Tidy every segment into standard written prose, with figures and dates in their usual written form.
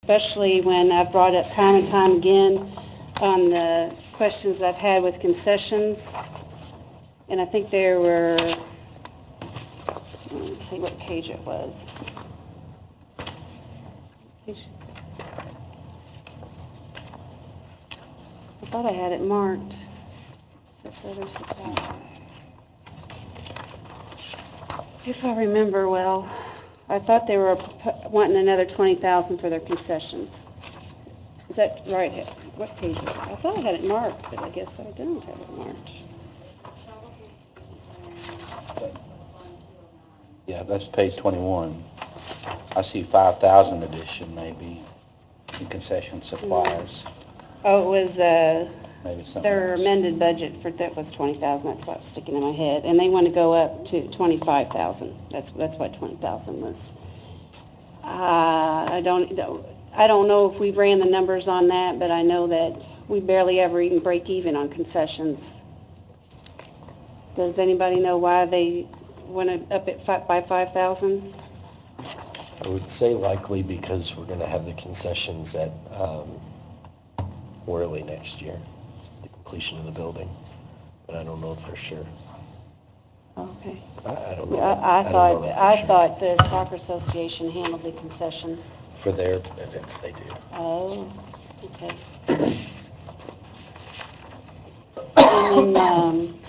especially when I've brought up time and time again on the questions I've had with concessions. And I think there were, let's see what page it was. I thought I had it marked. That's other supply. If I remember well, I thought they were wanting another $20,000 for their concessions. Is that right? What page is it? I thought I had it marked, but I guess I don't have it marked. Yeah, that's page 21. I see 5,000 addition maybe in concession supplies. Oh, it was Maybe something their else. amended budget for that was 20,000. That's what was sticking in my head, and they want to go up to 25,000. That's what 20,000 was. I don't know if we ran the numbers on that, but I know that we barely ever even break even on concessions. Does anybody know why they went up it by 5,000? I would say likely because we're going to have the concessions at Worley next year, the completion of the building, but I don't know for sure. Okay. I don't know. I don't know that for sure. thought the soccer association handled the concessions. For their events, they do. Oh, okay. And then,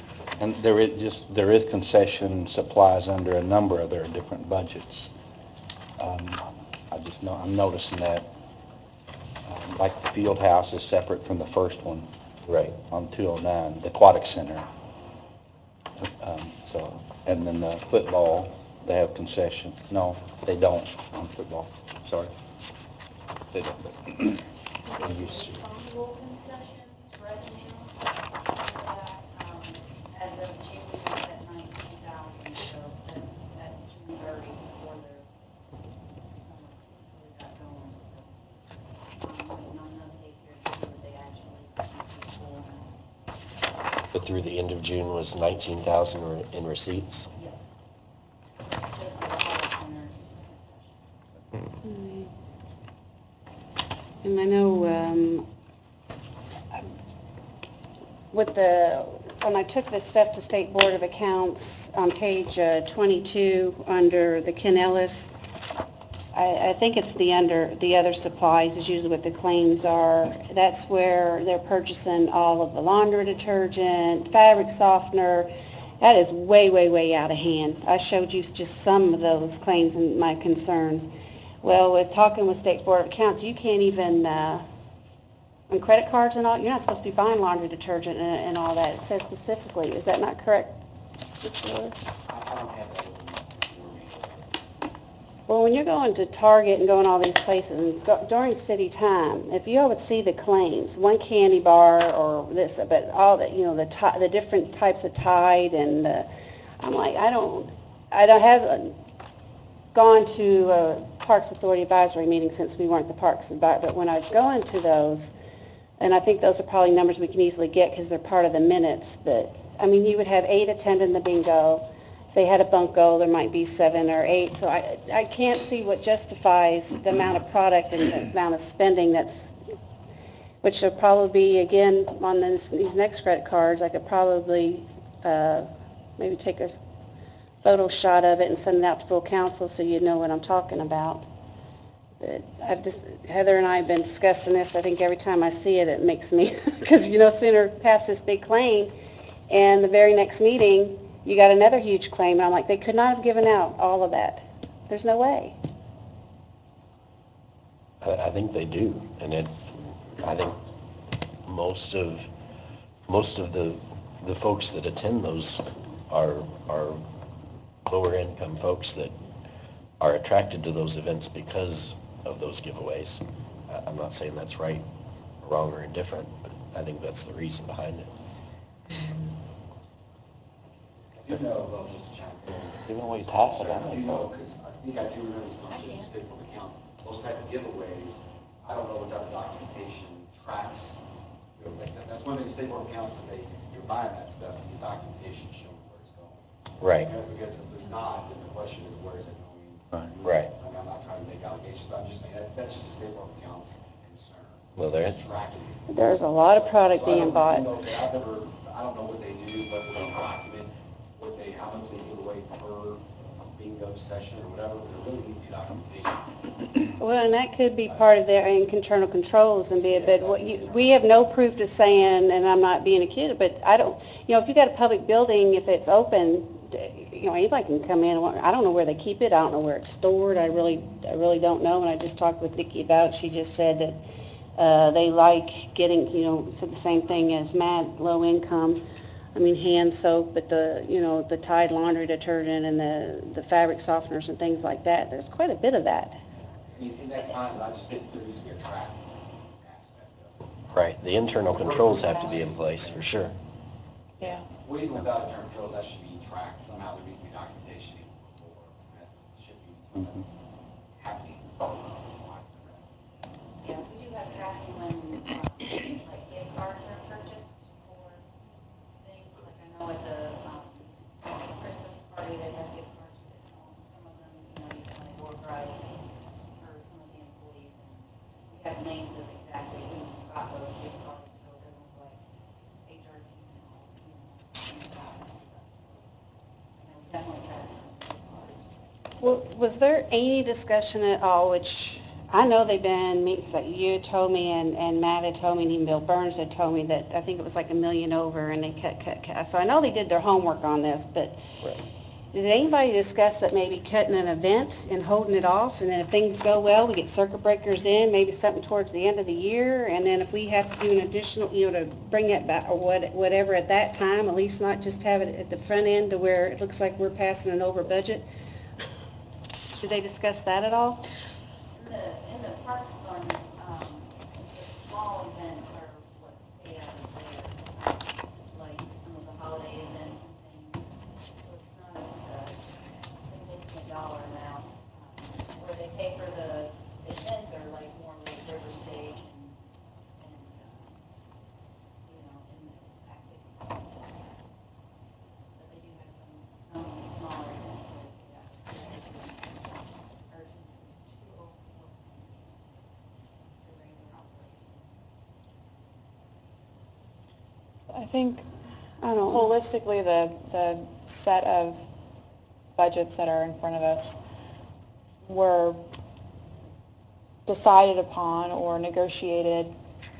And there is concession supplies under a number of their different budgets. I'm noticing that, like the field house is separate from the first one. Right. On 209, the aquatic center. And then the football, they have concession. No, they don't on football. Sorry. They don't. They used to. Responsible concessions revenue, as of June, was at 19,000, so that's at June 30 before their summer really got going, so, waiting on an update here to see what they actually pull. But through the end of June was 19,000 in receipts. Yes. Just the water centers concession. and I know when I took this stuff to State Board of Accounts on page 22 under the Ken Ellis, I think it's the other supplies is usually what the claims are. That's where they're purchasing all of the laundry detergent, fabric softener. That is way, way, way out of hand. I showed you just some of those claims and my concerns. Well, with talking with State Board of Accounts, you can't even, on credit cards and all, you're not supposed to be buying laundry detergent and all that. It says specifically. Is that not correct? Well, when you're going to Target and going all these places and during city time, if you would see the claims, one candy bar or this, but all the, the different types of Tide and I'm like, I don't have gone to a Parks Authority advisory meeting since we weren't the parks, but when I was going to those, and I think those are probably numbers we can easily get because they're part of the minutes, but I mean, you would have 8 attending the bingo. If they had a bunco, there might be 7 or 8. So I can't see what justifies the amount of product and the amount of spending which will probably be, again, on these next credit cards. I could probably maybe take a photo shot of it and send it out to full council so you know what I'm talking about. But Heather and I have been discussing this. I think every time I see it, it makes me, because sooner pass this big claim, and the very next meeting, you got another huge claim, and I'm like, they could not have given out all of that. There's no way. I think they do, and I think most of the folks that attend those are lower income folks that are attracted to those events because of those giveaways. I'm not saying that's right, wrong, or indifferent, but I think that's the reason behind it. Just chime in. Even when we talk about it. Because I think I do remember this conversation with State Board of Accounts. Those type of giveaways, I don't know what type of documentation tracks. That's one thing State Board of Accounts, if you're buying that stuff, the documentation showing where it's going. Right. Because if there's not, then the question is where is it going? Right. I mean, I'm not trying to make allegations, but I'm just saying, that's just the State Board of Accounts concern. Well, there is. Just tracking. There's a lot of product So I being don't bought. know, I don't know what they do, but they document, how much they give away per bingo session or whatever, but there really needs to be documentation. Well, and that could be part of their internal controls and be a bit, we have no proof to saying, and I'm not being accused, but I don't, if you got a public building, if it's open, anybody can come in. I don't know where they keep it. I don't know where it's stored. I really don't know. And I just talked with Vicki about it. She just said that they like getting, said the same thing as Matt, low income. I mean, hand soap, but the Tide laundry detergent and the fabric softeners and things like that. There's quite a bit of that. I mean, and that's fine, but I just think there needs to be a tracking aspect of it. Right, the internal controls have to be in place, for sure. Yeah. Well, even without internal controls, that should be tracked. Somehow there needs to be documentation before that should be something that's happening. Yeah, we do have tracking when, like, gift cards are purchased for things, like I know at the Christmas party, they have gift cards, some of them, you get like door prize for some of the employees, and we have names of exactly who got those gift cards, so it doesn't look like HR, things like that and stuff, so, definitely tracking gift cards. Well, was there any discussion at all, which I know they've been meetings, because you told me and Matt had told me and even Bill Burns had told me that I think it was like $1 million over and they cut. So I know they did their homework on this, but Right. did anybody discuss that maybe cutting an event and holding it off, and then if things go well, we get circuit breakers in, maybe something towards the end of the year, and then if we have to do an additional, to bring it back or whatever at that time, at least not just have it at the front end to where it looks like we're passing an over budget? Did they discuss that at all? In the Parks Fund, the small events are what's paid out of there, like some of the holiday events and things. So it's not a significant dollar amount. Where they pay for the events are like more like River Stage and in the activity parks. But they do have some smaller events that I think I don't know. holistically, the set of budgets that are in front of us were decided upon or negotiated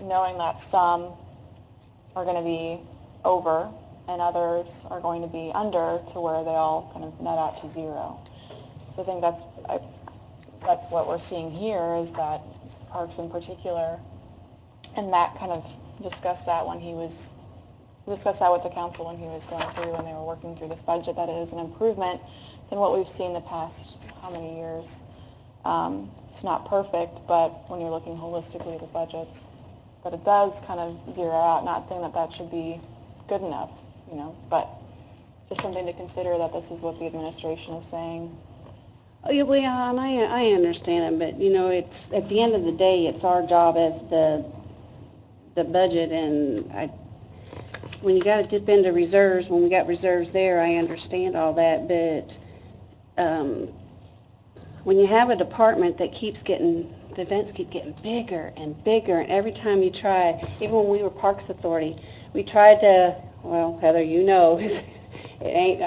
knowing that some are going to be over and others are going to be under to where they all kind of net out to zero. So I think that's what we're seeing here is that Parks in particular, and Matt kind of discussed that with the council when he was going through when they were working through this budget, that it is an improvement than what we've seen the past how many years. It's not perfect, but when you're looking holistically at the budgets, but it does kind of zero out, not saying that should be good enough, but just something to consider that this is what the administration is saying. Oh, yeah, well, yeah, and I understand it, but it's at the end of the day, it's our job as the budget, and when you got to dip into reserves, when we got reserves there, I understand all that, but when you have a department that the events keep getting bigger and bigger, and every time you try, even when we were Parks Authority, we tried to, well, Heather, it ain't,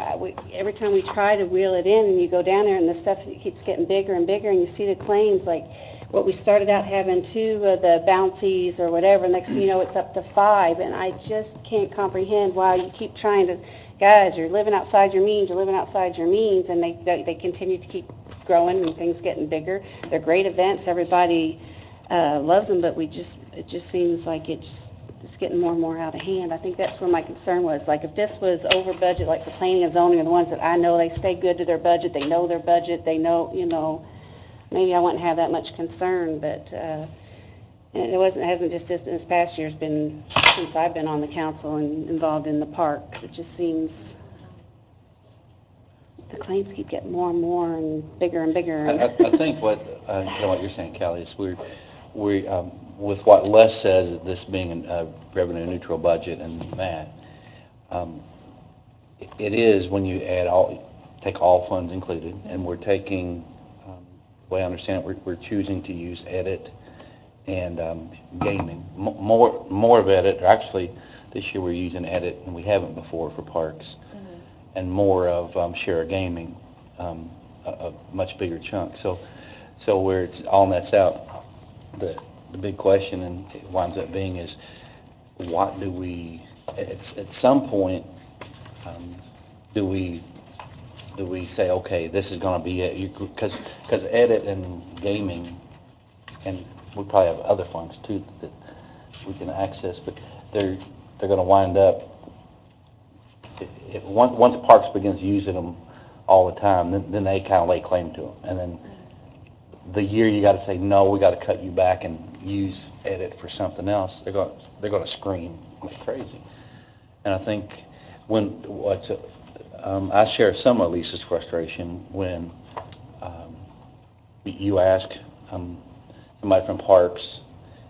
every time we try to wheel it in and you go down there and the stuff keeps getting bigger and bigger and you see the claims, like what we started out having 2 of the bouncies or whatever, next thing you know it's up to 5, and I just can't comprehend why you keep trying to, guys, you're living outside your means, and they continue to keep growing and things getting bigger. They're great events, everybody loves them, but it just seems like it's getting more and more out of hand. I think that's where my concern was. Like if this was over budget, like the planning and zoning are the ones that I know they stay good to their budget, they know their budget, they know, maybe I wouldn't have that much concern, but it hasn't just this past year, it's been since I've been on the council and involved in the parks. It just seems the claims keep getting more and more and bigger and bigger. I think what you're saying, Callie, is we with what Les says, this being a revenue neutral budget and that, it is when you take all funds included, and we're taking way I understand it, we're choosing to use edit and gaming. More of edit, or actually, this year we're using edit, and we haven't before for parks, and more of share gaming, a much bigger chunk. So where it's all nets out, the big question, and it winds up being, is what do we, at some point, do we say, okay, this is going to be it? Because edit and gaming, and we probably have other funds too that we can access, but they're going to wind up, once Parks begins using them all the time, then they kind of lay claim to them. And then the year you got to say, no, we got to cut you back and use edit for something else, they're going to scream like crazy. And I think I share some of Lisa's frustration when you ask somebody from Parks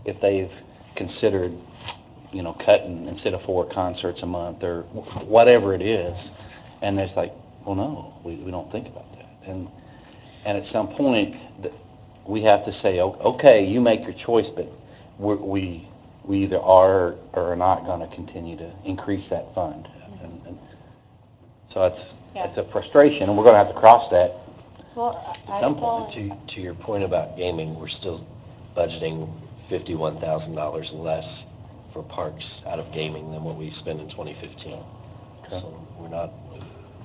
if they've considered, cutting instead of 4 concerts a month or whatever it is, and it's like, well, no, we don't think about that. And at some point, we have to say, okay, you make your choice, but we either are or are not going to continue to increase that fund. And so it's a frustration, and we're going to have to cross that at some point. To your point about gaming, we're still budgeting $51,000 less for parks out of gaming than what we spent in 2015. Okay. So we're not,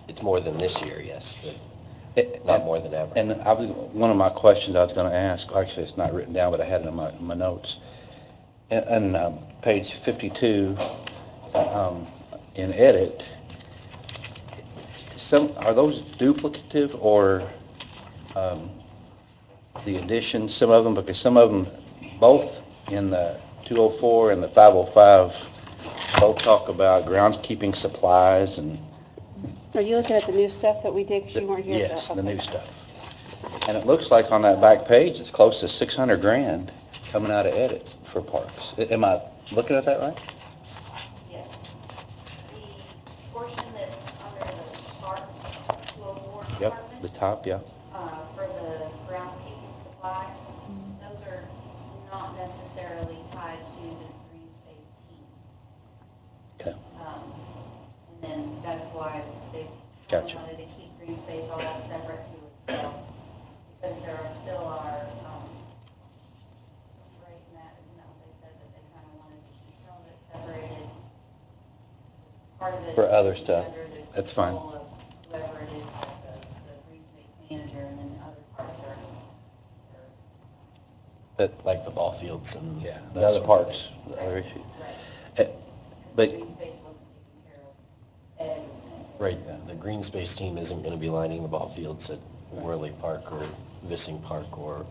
it's more than this year, yes, but not more than ever. And one of my questions I was going to ask, actually it's not written down, but I had it in my notes. And page 52 in edit, are those duplicative or the additions, some of them, because some of them, both in the 204 and the 505, both talk about groundskeeping supplies and... Are you looking at the new stuff that we did because you weren't here? Yes, the new stuff. And it looks like on that back page, it's close to 600 grand coming out of edit for parks. Am I looking at that right? Yes. The portion that's under the parks 204 Yep, department. the top, yeah. For the groundskeeping supplies, those are not necessarily tied to the green space team. Okay. And then that's why they Gotcha. wanted to keep green space all separate to itself, because there are still our, right in that, isn't that what they said, that they kind of wanted to keep some of it separated? Part of it For other is stuff. under the That's fine. control of whoever it is, like the green space manager, and then other parts are But, Like the ball fields and... yeah, that the other sort of parts, thing. the other issue. right. But, Green space wasn't taking care of everything. Right, the green space team isn't going to be lining the ball fields at Worley Park or Vissing Park or...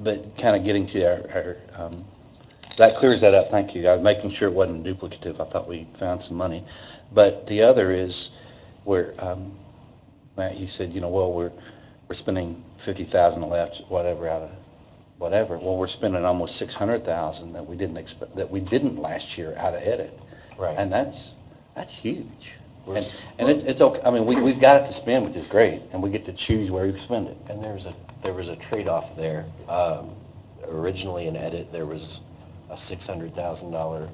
but kind of getting to our that clears that up, thank you. I was making sure it wasn't duplicative. I thought we found some money. But the other is where, Matt, you said, well, we're spending 50,000 left, whatever, out of whatever. Well, we're spending almost 600,000 that we didn't expect, that we didn't last year out of edit. Right. And that's huge. And it's okay. I mean, we've got it to spend, which is great, and we get to choose where we spend it. And there was a trade-off there. Originally in edit, there was a $600,000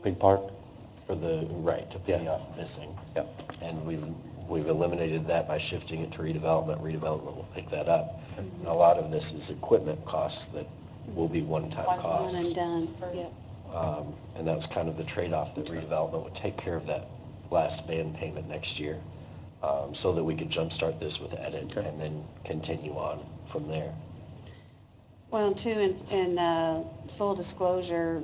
Big park? for the right to pay Yeah. off Vissing. Yep. And we've eliminated that by shifting it to redevelopment. Redevelopment will pick that up. And a lot of this is equipment costs that will be one-time One costs. One and done, yep. And that was kind of the trade-off, that redevelopment would take care of that last band payment next year, so that we could jumpstart this with edit Okay. and then continue on from there. Well, too, in full disclosure,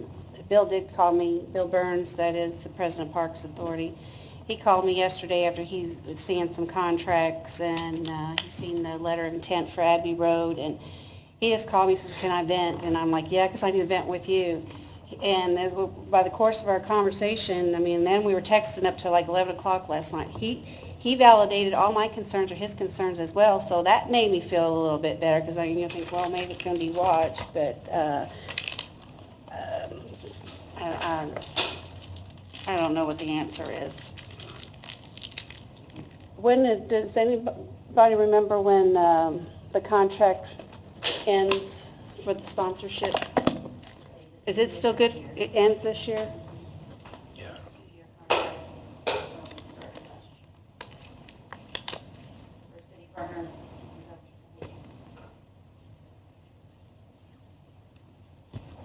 Bill did call me, Bill Burns, that is the president of Parks Authority. He called me yesterday after he's seeing some contracts, and he's seen the letter of intent for Abbey Road, and he just called me and says, can I vent? And I'm like, yeah, because I need to vent with you. And by the course of our conversation, I mean, then we were texting up to like 11 o'clock last night. He validated all my concerns or his concerns as well, so that made me feel a little bit better, because I think, well, maybe it's going to be watched, but I don't know what the answer is. When does anybody, Anybody remember when the contract ends for the sponsorship? Is it still good? It ends this year? Yeah. Two-year contract. Started last year. For city partner, is that-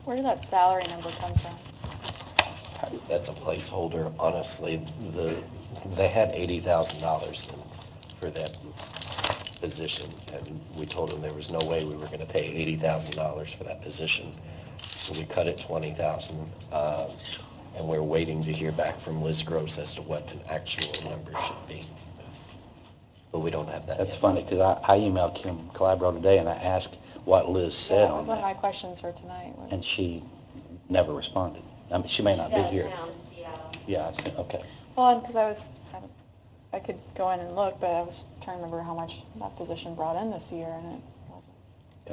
Where did that salary number come from? That's a placeholder, honestly. They had $80,000 for that position, and we told them there was no way we were going to pay $80,000 for that position. So we cut it 20,000, and we're waiting to hear back from Liz Gross as to what an actual number should be. But we don't have that That's yet. funny, because I emailed Kim Calabro today and I asked what Liz said That on was one of my that, questions for tonight. and she never responded. I mean, she may not be here. She's out of town in Seattle. Yeah, I see, okay. Well, because I could go in and look, but I was trying to remember how much that position brought in this year, and it wasn't.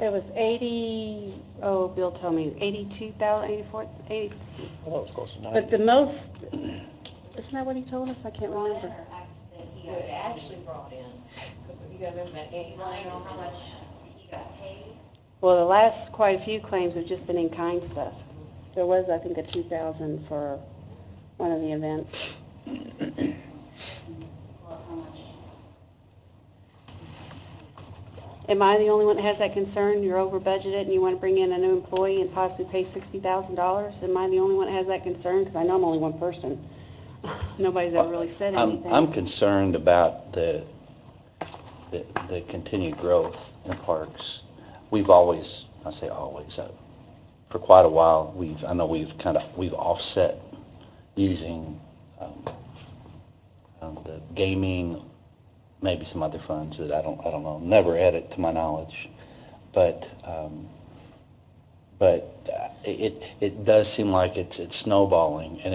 It was 80, oh, Bill told me, 82,000, 84, 80. Well, that was close to But the most, isn't that what he told us? I can't Brought in remember. or that he What got it actually brought in, because you gotta remember that paid? You want to know how much he got paid? Well, the last quite a few claims have just been in-kind stuff. There was, I think, a 2,000 for one of the events. Well, how much? Am I the only one that has that concern? You're over budgeted and you want to bring in a new employee and possibly pay $60,000? Am I the only one that has that concern? Because I know I'm only one person. Nobody's ever really said anything. I'm concerned about the continued growth in parks. We've always, I say always, for quite a while, I know we've offset using the gaming, maybe some other funds that I don't know, never edit to my knowledge, but it does seem like it's snowballing, and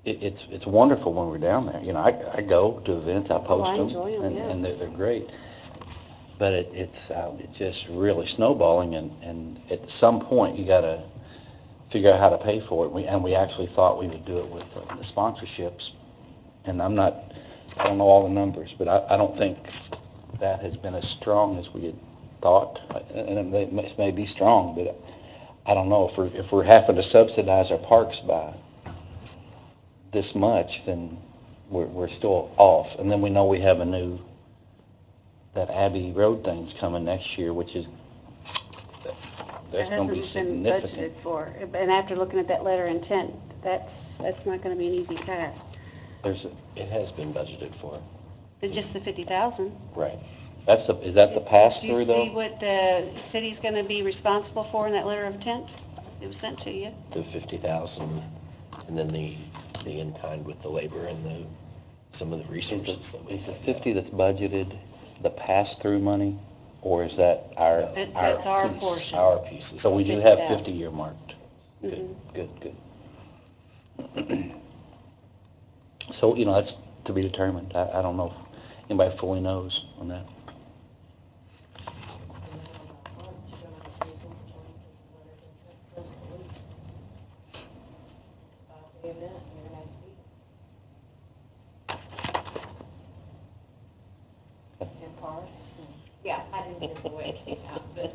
it's wonderful when we're down there. You know, I go to events, I post I them, enjoy 'em, yeah. and they're great. But it's just really snowballing, and at some point you got to figure out how to pay for it. We actually thought we would do it with the sponsorships, and I don't know all the numbers, but I don't think that has been as strong as we had thought. And it may be strong, but I don't know if we're having to subsidize our parks by this much, then we're still off. And then we know we have that Abbey Road thing's coming next year, which is, that's going to be It hasn't been significant. budgeted for. And after looking at that letter of intent, that's not going to be an easy task. It has been budgeted for, It's just the 50,000. right. Is that the pass-through, Do you though? see what the city's going to be responsible for in that letter of intent? It was sent to you. The 50,000, and then the in-kind with the labor and some of the resources that we Is the have. 50 that's budgeted the pass-through money, or is that our That's our piece? portion. Our pieces. So we do have 50,000. 50 earmarked. Good, Mhm. good. So, that's to be determined. I don't know if anybody fully knows on that. The event, you're gonna have to be in parks and, yeah, I didn't get the way it came out, but,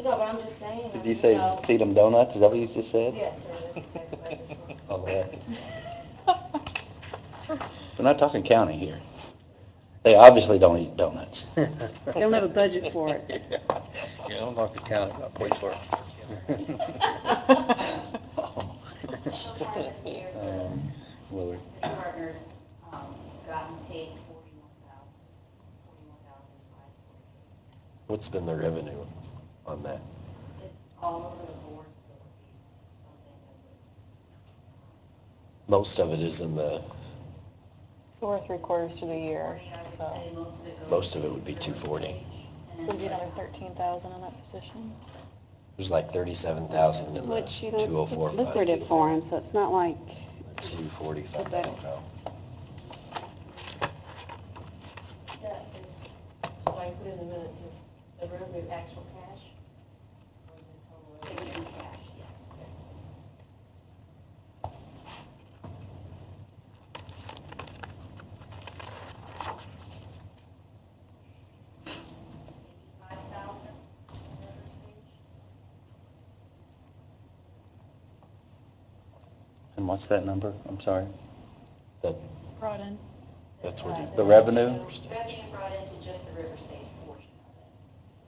no, but I'm just saying. Did you say know, feed them donuts? Is that what you just said? Yes, sir, that's exactly what I just said. Oh, yeah. We're not talking county here. They obviously don't eat donuts. They don't have a budget for it. Yeah, I'm talking county, not police work. So far this year, the Willard. city partners, gotten paid 41,540. What's been the revenue on that? It's all over the board, so it'll be something that Most of it is in the, So we're 3/4 to the year, would, 40, I would so say most of it goes. Most of it would be 240. And would be another 13,000 in that position. there's like 37,000 in the Which, it's 204. lucrative for them, so it's not like, 245, I don't know. That is, so I put in the minutes, is the revenue actual cash? Or is it total It revenue? would be cash, yes. And what's that number? I'm sorry. That's, Brought in. that's what it The revenue? Revenue brought into just the River Stage portion of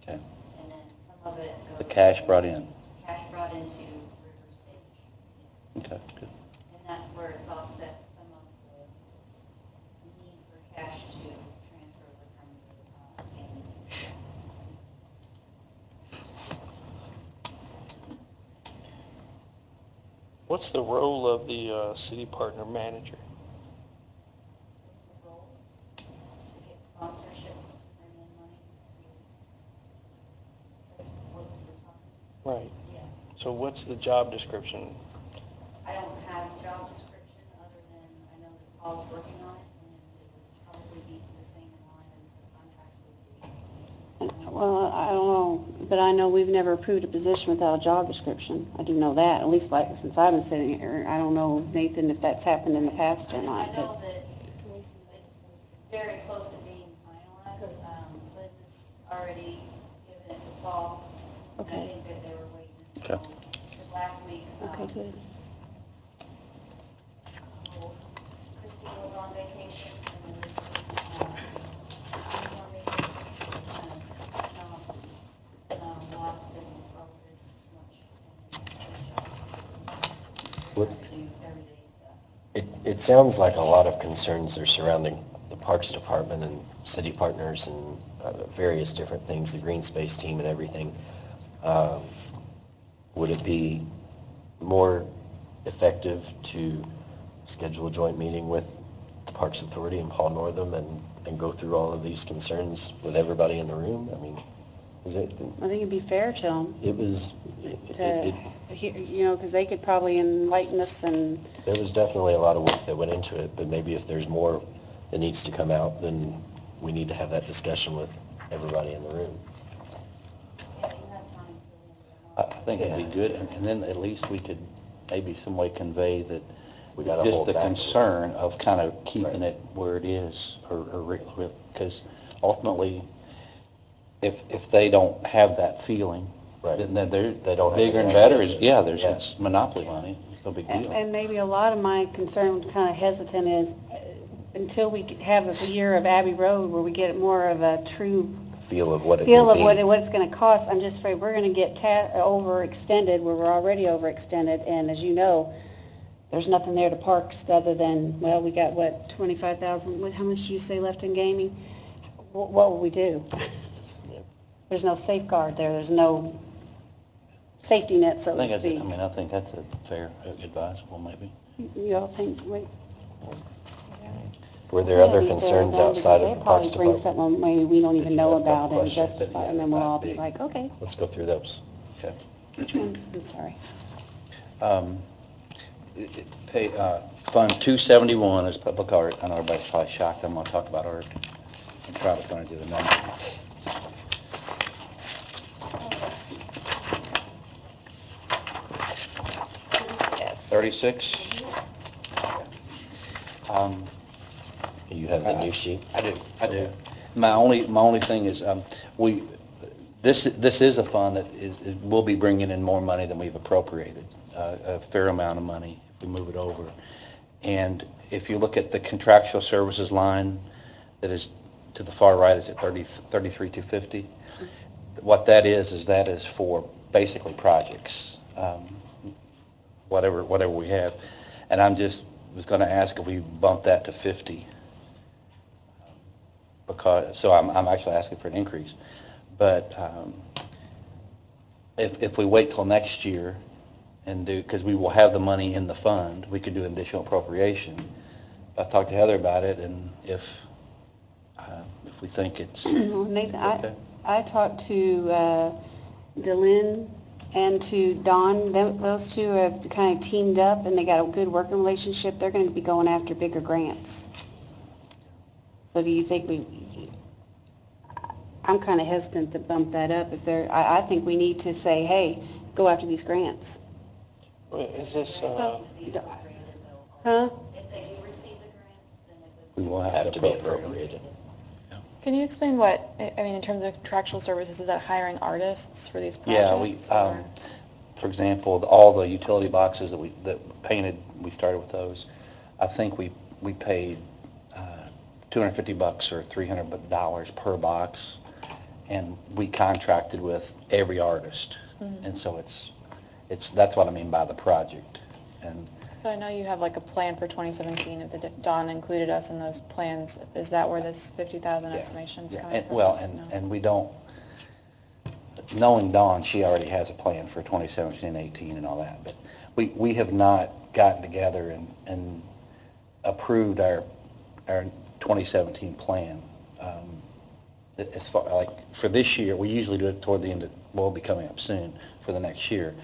it. Okay. And then some of it goes. The cash brought in. Cash brought into River Stage. Okay, good. And that's where it's offset some of the need for cash to transfer over from the gaming. What's the role of the city partner manager? The role to get sponsorships to bring in money. That's what we're talking. Right. Yeah. So what's the job description? I don't have a job description other than I know that Paul's working on it and it would probably be the same in line as the contract would be. Well, I don't know, but I know we've never approved a position without a job description. I do know that, at least like since I've been sitting here. I don't know, Nathan, if that's happened in the past or I not, know but that it's very close to being finalized. Liz has already given it to Paul. And I Okay. think that they were waiting Okay. until, because last week, okay, good. Christine was on vacation and then this week, I'm on vacation. Lots been forwarded much. What- Do everyday stuff. it sounds like a lot of concerns are surrounding the Parks Department and city partners and various different things, the green space team and everything. Would it be more effective to schedule a joint meeting with the Parks Authority and Paul Northam and go through all of these concerns with everybody in the room? I mean, is it, I think it'd be fair to them, it was, you know, because they could probably enlighten us and, there was definitely a lot of work that went into it, but maybe if there's more that needs to come out, then we need to have that discussion with everybody in the room. Yeah, you have time till the end of the month. I think it'd be good, and then at least we could maybe some way convey that We gotta just hold the back. concern of kind of keeping Right. it where it is, or, because ultimately, if they don't have that feeling, Right. then they're They don't have bigger the and better, cash. is, yeah, there's, Yeah. it's monopoly money, it's no big deal. and maybe a lot of my concern, kind of hesitant is until we have a year of Abbey Road where we get more of a true Feel of what it feel could of be. what it's going to cost, I'm just afraid we're going to get overextended where we're already overextended, and as you know, there's nothing there to parks other than, well, we got, what, 25,000, how much do you say left in gaming? What will we do? Yep. There's no safeguard there, there's no safety net, so I think to that's, speak. I mean, I think that's a fair, advisable maybe. You all think, wait. Were there other Yeah, concerns they'll outside of the Parks probably bring Department? something maybe we don't even Did you know have a couple about and questions? justify, and then we'll all be like, okay, Let's go through those. Okay. which ones, I'm sorry. Fund 271 is public art. I know everybody's probably shocked I'm going to talk about art. I'm probably going to do the number. Yes. 36. You have the new sheet? I do. My only thing is, this is a fund that will be bringing in more money than we've appropriated, a fair amount of money if we move it over. And if you look at the contractual services line that is to the far right, is at 33,250. What that is for basically projects, whatever we have. And I'm just was going to ask if we bump that to 50. So I'm actually asking for an increase. But if we wait till next year and do, because we will have the money in the fund, we could do an additional appropriation. I talked to Heather about it, and if we think it's Nathan, okay. I talked to Delynn and to Dawn. Those two have kind of teamed up, and they got a good working relationship. They're going to be going after bigger grants. So do you think I'm kind of hesitant to bump that up. I think we need to say, hey, go after these grants. Is this, Huh? If they do receive the grants, then it would. We will Have to be appropriated. Can you explain what, I mean, in terms of contractual services, is that hiring artists for these Yeah, projects? or- for example, all the utility boxes that painted, we started with those. I think we paid $250 or $300 per box, and we contracted with every artist. And so that's what I mean by the project. And So I know you have like a plan for 2017, if Dawn included us in those plans. Is that where this 50,000 estimation's coming and, from? well, Just no. and we don't, knowing Dawn, she already has a plan for 2017 and 18 and all that, but we have not gotten together and approved our 2017 plan. As far, like, for this year, we usually do it toward the end of, well, it'll be coming up soon for the next year.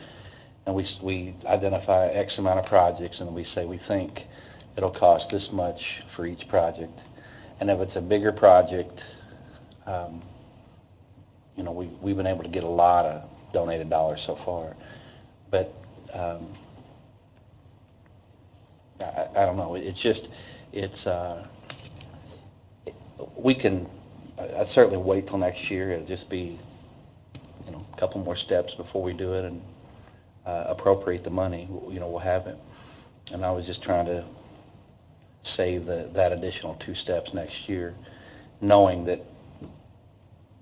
And we identify X amount of projects, and we say we think it'll cost this much for each project. And if it's a bigger project, you know, we've been able to get a lot of donated dollars so far. But I don't know. It's just, we can, I'd certainly wait till next year. It'll just be, you know, a couple more steps before we do it and appropriate the money. You know, we'll have it. And I was just trying to save that additional 2 steps next year, knowing that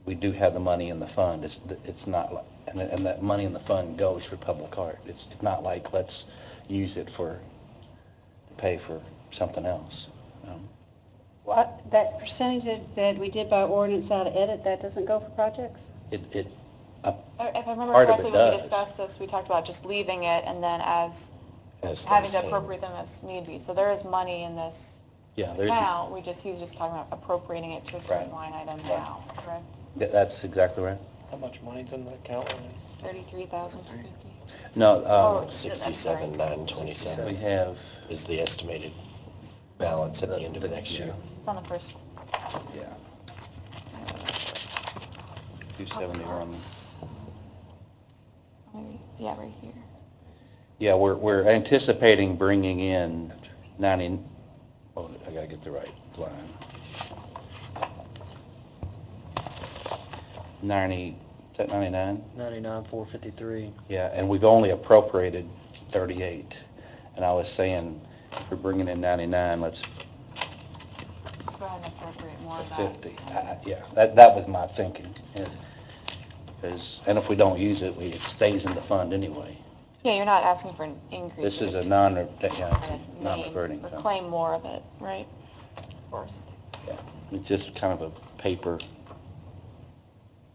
we do have the money in the fund. It's not like, and that money in the fund goes for public art. It's not like let's use it to pay for something else. What, that percentage that we did by ordinance out of edit, that doesn't go for projects? If I remember Part of correctly, it when we does. discussed this, we talked about just leaving it and then As having things to came. appropriate them as need be. So there is money in this Yeah, there's, account, he's just talking about appropriating it to a certain Right. line item now, correct? that's exactly right. How much money's in the account? 33,250. No, Oh, I'm 67,927 we have, is the estimated balance at the end of next year. It's on the first. yeah. 271. Yeah, right here. Yeah, we're anticipating bringing in 90, oh, I gotta get the right line. 90, is that 99? 99,453. Yeah, and we've only appropriated 38. And I was saying, if we're bringing in 99, let's Let's go ahead and appropriate more of that. 50. Yeah, that was my thinking, and if we don't use it, it stays in the fund anyway. Yeah, you're not asking for an increase. This you're is a just non-reverting or fund. claim more of it, right? Or Yeah, it's just kind of a paper,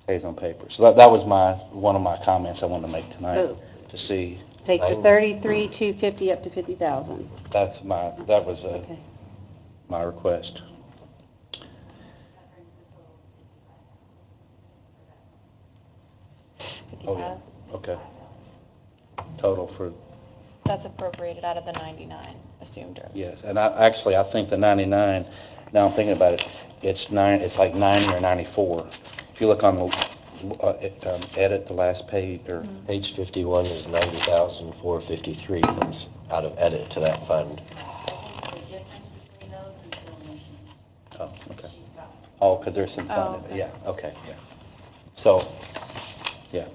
stays on paper. So that was one of my comments I wanted to make tonight, So- to see, Take the 33,250 up to 50,000. that was Okay. my request. That brings the total to 55,000 for that. Oh, yeah, okay. Total for, That's appropriated out of the 99 assumed earlier. yes, and I think the 99, now I'm thinking about it, it's like 90 or 94. If you look on the, edit the last page, or, Page 51 is 90,453 comes out of edit to that fund. I think the difference between those is donations. oh, okay. She's got some. Oh, because there's some Oh, funded, okay. yeah, okay, yeah. So, yeah,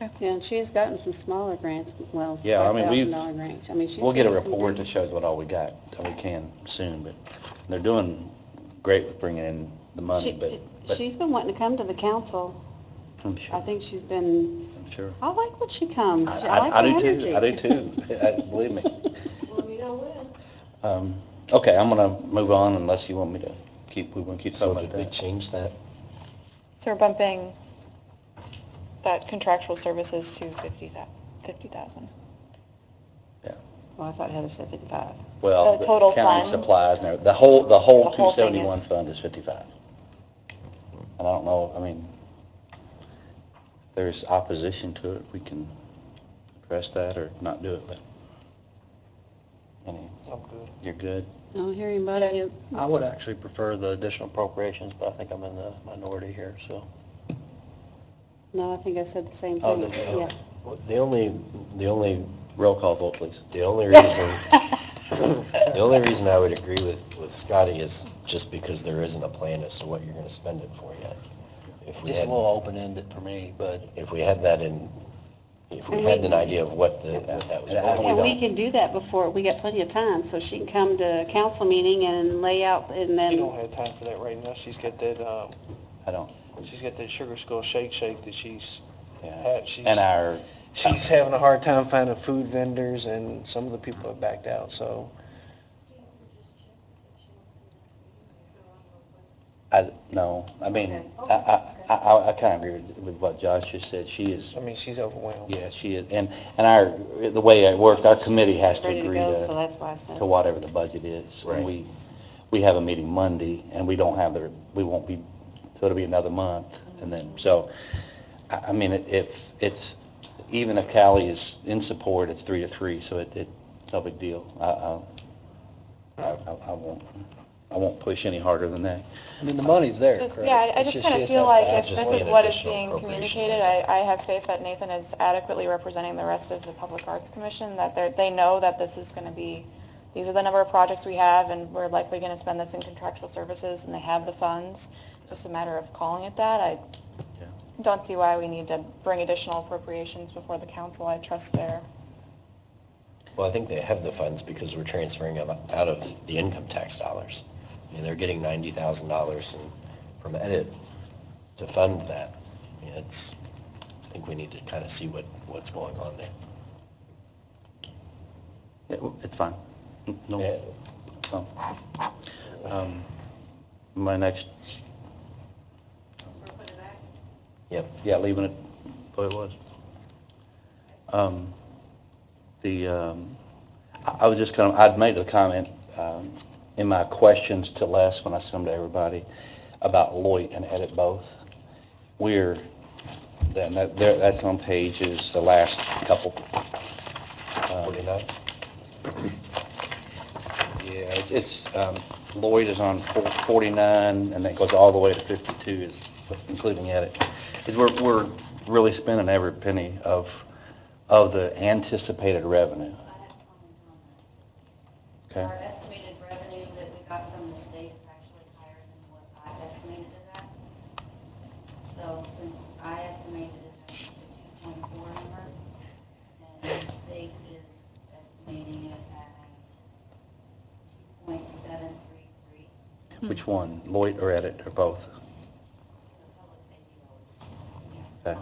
Yeah, and she's gotten some smaller grants, well, Yeah, I mean, we've- $5,000 grants. I mean, she's we'll get a getting some report that good- shows what all we got, that we can soon, but they're doing great with bringing in the money, but She's been wanting to come to the council. I'm sure, I think she's been, I'm sure. I like when she comes. I like I the do energy. too, I do too, believe me. Well, you know when. Okay, I'm gonna move on unless you want me to we want to keep So talking did about we that. change that? So we're bumping that contractual services to 50,000. Well, I thought Heather said 55. Well, The total counting fund? supplies and everything, the whole The whole thing 271 is- fund is 55. And I don't know, I mean, if there's opposition to it, we can address that or not do it, but, I'm good. you're good? I don't hear anybody. I would actually prefer the additional appropriations, but I think I'm in the minority here, so. No, I think I said the same Oh, thing. did you? Yeah. The only Roll call vote, please. The only reason, the only reason I would agree with Scotty is just because there isn't a plan as to what you're gonna spend it for yet. If we Just a had, little open-ended for me, but if we had that in If we had an idea of what that was And going And we to can do that before, we got plenty of time, so she can come to a council meeting and lay out, and She then, don't have time for that right now. She's got that, I don't, she's got that Sugar Skull Shake that she's yeah. she's And she's having a hard time finding food vendors, and some of the people have backed out, so. no, I mean, Okay. I kind of agree with what Josh just said. She is, I mean, she's overwhelmed. yeah, she is, and the way it works, our committee has to ready to agree go, so to that's why I said. whatever the budget is. Right. And we have a meeting Monday, and we don't have we won't be, so it'll be another month, and then, so, I mean, if it's, even if Callie is in support, it's 3-3, so it's no big deal. I won't push any harder than that. I mean, the money's there, Just, correct? yeah, I It's just kind she of just feel has to like ask if just this need is what is additional being appropriation. communicated, I have faith that Nathan is adequately representing the rest of the Public Arts Commission, that they know that this is going to be, these are the number of projects we have, and we're likely going to spend this in contractual services, and they have the funds. Just a matter of calling it that. I don't see why we need to bring additional appropriations before the council. I trust their. Well, I think they have the funds because we're transferring them out of the income tax dollars. I mean, they're getting $90,000 from Edit to fund that. I mean, I think we need to kind of see what's going on there. It's fine. No, Yeah. so, my next, We're putting it back. Yep. yeah, leaving it the way it was. I was just I'd made a comment in my questions to Les when I sent them to everybody about Lloyd and Edit both. That's on pages, the last couple. 49? Yeah, it's, Lloyd is on 49, and that goes all the way to 52, is including Edit. Is we're really spending every penny of the anticipated revenue. I have comments on that. Okay? Our estimated revenue that we got from the state is actually higher than what I estimated it at. So since I estimated it at the 2.4 number, and the state is estimating it at 2.733, Which one, Lloyd or Edit, or both? the public safety Okay.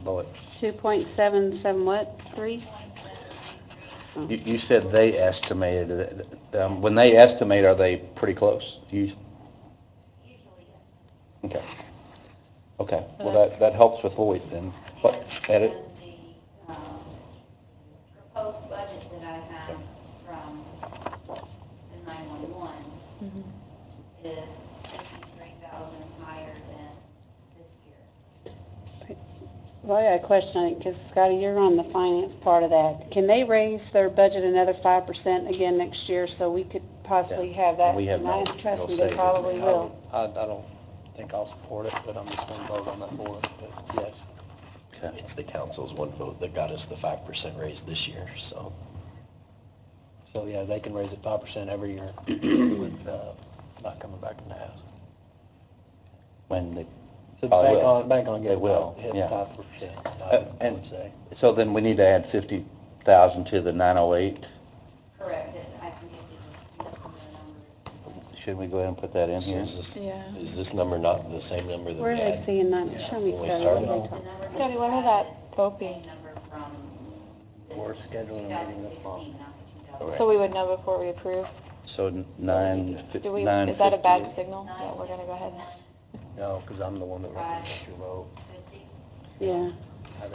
Lloyd. 2.77 what, 3? You said they estimated it. When they estimate, are they pretty close? Usually, yes. Okay. Okay, well, that helps with Lloyd then. What, Edit? And the proposed budget that I have from the 911 is 53,000 higher than this year. Well, I got a question, because Scotty, you're on the finance part of that. Can they raise their budget another 5% again next year, so we could possibly have that? We have And I no- trust no me, say they in probably that. will. I don't think I'll support it, but I'm just going to vote on that for it, but yes. Okay. It's the council's one vote that got us the 5% raise this year, so. So, yeah, they can raise it 5% every year with not coming back in the house. When they, So Oh, they bank will. on They getting will, hit yeah. 5%, I and- would say. so then we need to add 50,000 to the 908. Correct. I can give you the number. Should we go ahead and put that in So here? Yeah. is this number not the same number that Where we are they had? seeing that? Show me, When we Scotty. started. what are they The talking- number Scotty, that when you will have that is vote the be? same number from this We're scheduling a meeting this month. 2016, not the 2000. So we would know before we approve. So 9, Do we, 9. is that a bad signal that we're going to go ahead? No, because I'm the one that represents your vote. 50. Yeah. I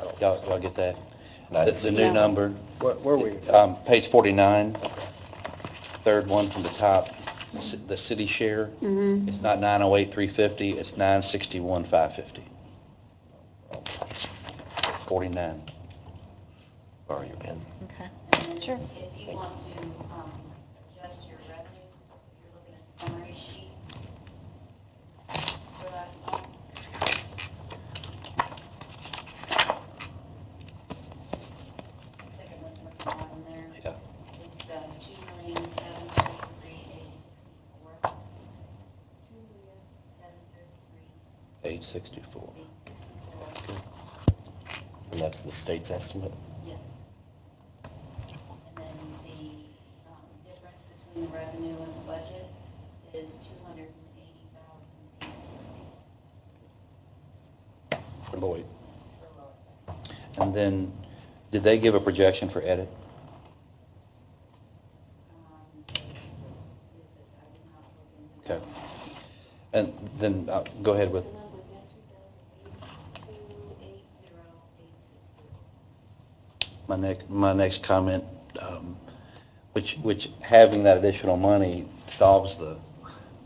don't. Y'all get that? The 960. new number, Where were we? page 49, third one from the top, the city share. Mm-hmm. It's not 908,350, it's 961,550. 49. Borrow your pen. Okay. And then Sure. if you want to adjust your revenues, if you're looking at the summary sheet for that one. Second one from the bottom there. Yeah. It's 2,733,864. 2,733,864. 864. And that's the state's estimate? Yes. And then the difference between the revenue and the budget is $280,860 For Lloyd. for Lloyd. Yes. And then, did they give a projection for edit? I did not look into Okay. And then, go ahead with, The number again, 2,860. my next comment, which having that additional money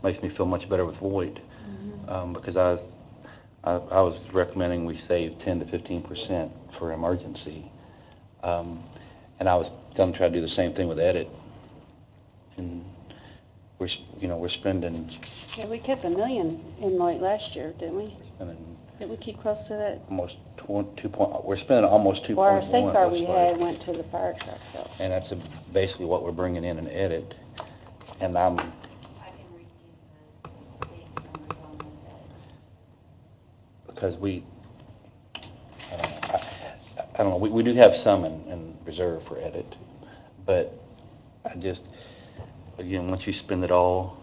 makes me feel much better with Lloyd. Because I was recommending we save 10 to 15% for emergency. And I was going to try to do the same thing with edit. And we're spending, Yeah, we kept $1 million in like last year, didn't we? spending Didn't we keep close to that? almost we're spending almost 2.1. Well, our safeguard looks we like. had went to the fire truck, so. And that's basically what we're bringing in edit. And I can read you the state's numbers on that. because I don't know, we do have some in reserve for edit, but I just, again, once you spend it all,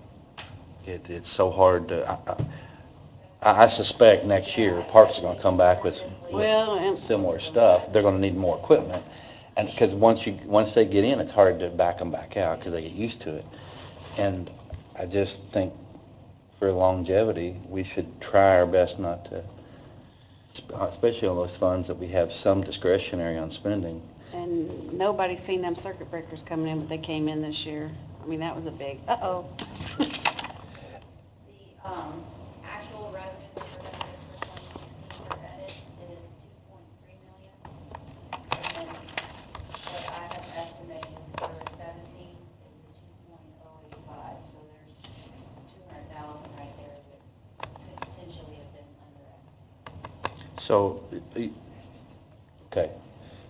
it's so hard to, I suspect next year, Parks are gonna come back with Well, and similar stuff. They're gonna need more equipment. And because once they get in, it's hard to back them back out because they get used to it. And I just think for longevity, we should try our best not to, especially on those funds that we have some discretionary on spending. And nobody's seen them circuit breakers coming in, but they came in this year. I mean, that was a big, uh-oh. The actual revenue projected for 2016 for edit is 2.3 million. And then what I have estimated for 17 is a 2.085. So there's 200,000 right there that could potentially have been underestimated. So, okay.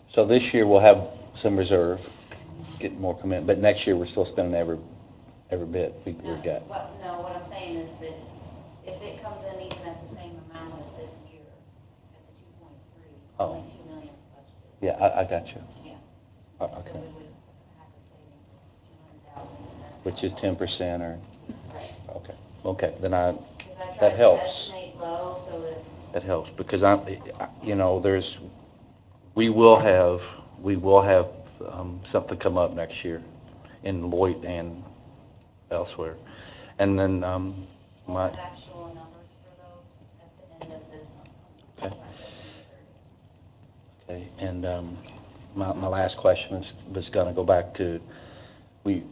So this year we'll have some reserve, get more commit, but next year we're still spending every bit we've got. Well, no, what I'm saying is that if it comes in even at the same amount as this year, at the 2.3, Oh. only 2 million is budgeted. Yeah, I got you. Yeah. Oh, So okay. we would have a savings of 200,000. Which is 10% or, Right. okay, then Because I that tried to helps. estimate low so that, That helps because we will have something come up next year in Lloyd and elsewhere. And then, we'll have actual numbers for those at the end of this month. okay, and, my last question was gonna go back to, we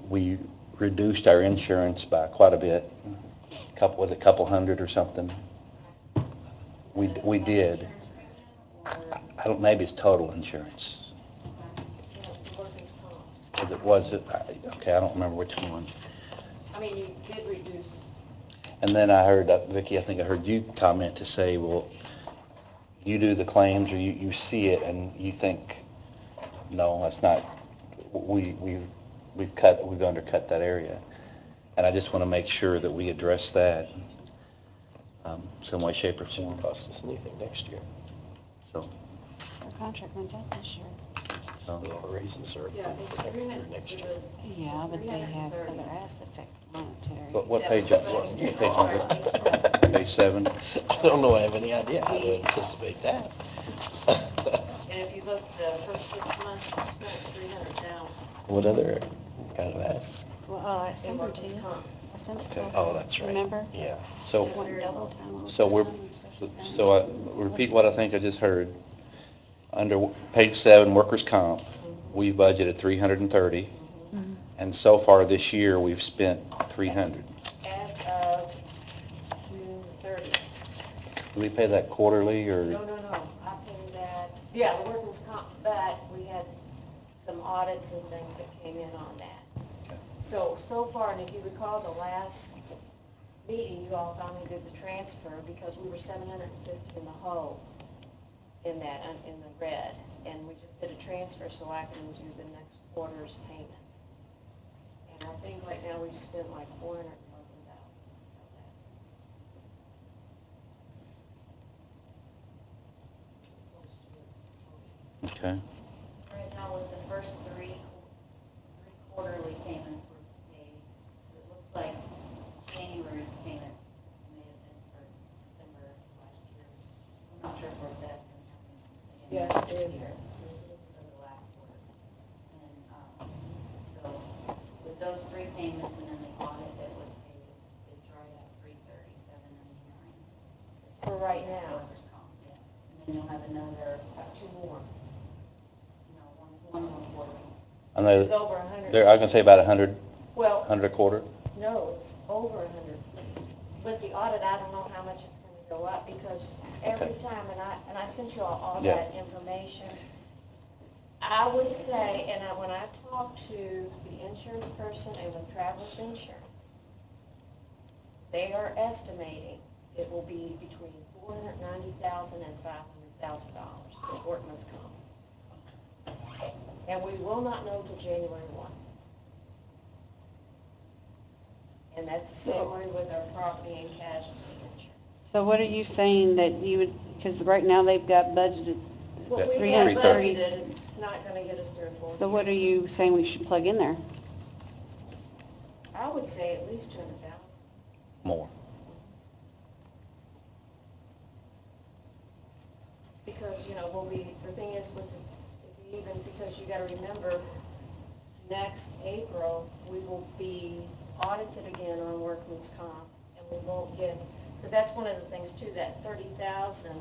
reduced our insurance by quite a bit. Was it a couple hundred or something? We did. I don't, maybe it's total insurance. Was it, okay, I don't remember which one. I mean, you did reduce, And then I heard, Vicki, I think I heard you comment to say, well, you do the claims or you see it and you think, no, that's not, we've undercut that area. And I just want to make sure that we address that, some way, shape, or form. Shouldn't cost us anything next year. So, Our contract runs out this year. We'll raise the survey yeah, it's agreement, next it year. was. Yeah, but they have 330. other asset effects monetary. what page, what page was it? Page 7? I don't know, I have any idea how to anticipate that. And if you look, the first 6 months, we spent 300,000 What other kind of asks? Well, I in sent it to workers' you. comp. I sent it to Okay. you. Oh, that's right. Remember? Yeah. So, It went double time. repeat what I think I just heard. Under page 7, workers' comp, we budgeted 330, and so far this year, we've spent 300. As of June 30th. Do we pay that quarterly, or? No, I paid that, yeah, the workers' comp, but we had some audits and things that came in on that. Okay. So far, and if you recall the last meeting, you all finally did the transfer because we were 750 in the hole in that, in the red. And we just did a transfer so I can do the next quarter's payment. And I think right now we've spent like 411,000 of that. Close to it. Okay. Right now, with the first three quarterly payments were paid, it looks like January's payment may have been for December last year. I'm not sure if that's going to happen again Yeah, this it is. year. So the last quarter. And so with those three payments and then the audit that was paid, it's right at $337.99. For right now. Workers' comp, yes. And then you'll have another, About 2 more. no, one more quarter. I know, It's over 100. I was gonna say about 100, Well, 100 a quarter. no, it's over 100. But the audit, I don't know how much it's going to go up because every time, and I sent you all Yeah. that information. I would say, when I talked to the insurance person and with Travelers Insurance, they are estimating it will be between $490,000 and $500,000 for workman's comp. And we will not know till January 1. And that's the same way with our property and casualty insurance. So what are you saying that you would, because right now they've got budgeted, What we Yeah, have 330. budgeted is not going to get us through a so what are you saying we should plug in there? I would say at least 200,000. More. Because, the thing is because you got to remember, next April, we will be audited again on workman's comp, and we won't get, because that's one of the things too, that 30,000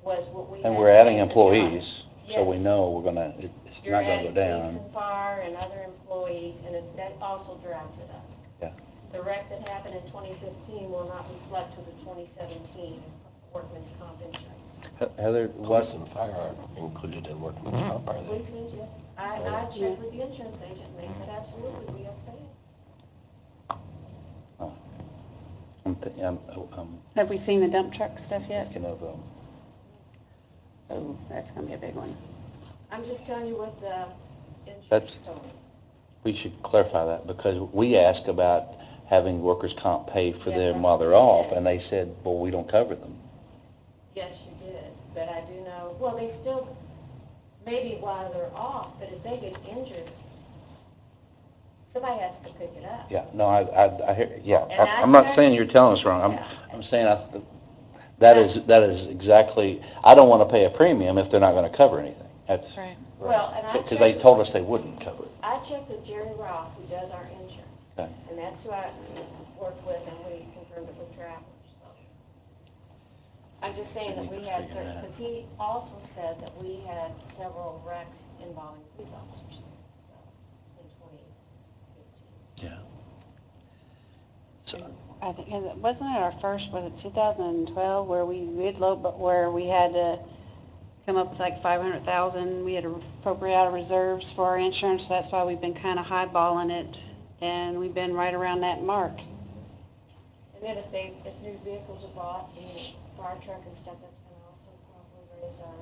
was what we had. And we're adding to pay the employees, so we Yes. know it's You're not gonna go adding police down. and fire and other employees, and that also drives it up. Yeah. The wreck that happened in 2015 will not reflect to the 2017 workman's comp insurance. Heather, Police what, and fire aren't included in workman's comp, are they? Police is, yeah. I checked with the insurance agent, and they said absolutely, we have to pay it. I'm Have we seen the dump truck stuff yet? thinking of, Oh, that's gonna be a big one. I'm just telling you what the That's- insurance told me. we should clarify that, because we asked about having workers' comp pay for Yes, them I while they're did. off, and they said, well, we don't cover them. Yes, you did, but I do know, well, they still, maybe while they're off, but if they get injured, somebody has to pick it up. Yeah, no, I hear, yeah, And I I'm not checked- saying you're telling us wrong, Yeah. I'm saying that is exactly, I don't want to pay a premium if they're not going to cover anything. That's, Right. Well, and I because they checked- told us they wouldn't cover it. I checked with Jerry Roth, who does our insurance, Okay. and that's who I worked with, and we confirmed it with Travelers, so. I'm just saying that We we need to had, figure that out. because he also said that we had several wrecks involving police officers, so, in 2015. Yeah. So, I think, wasn't it our first, was it 2012, where we did where we had to come up with like 500,000, we had to appropriate out of reserves for our insurance, so that's why we've been kind of highballing it, and we've been right around that mark. And then if new vehicles are bought, and fire truck and stuff, that's going to also probably raise our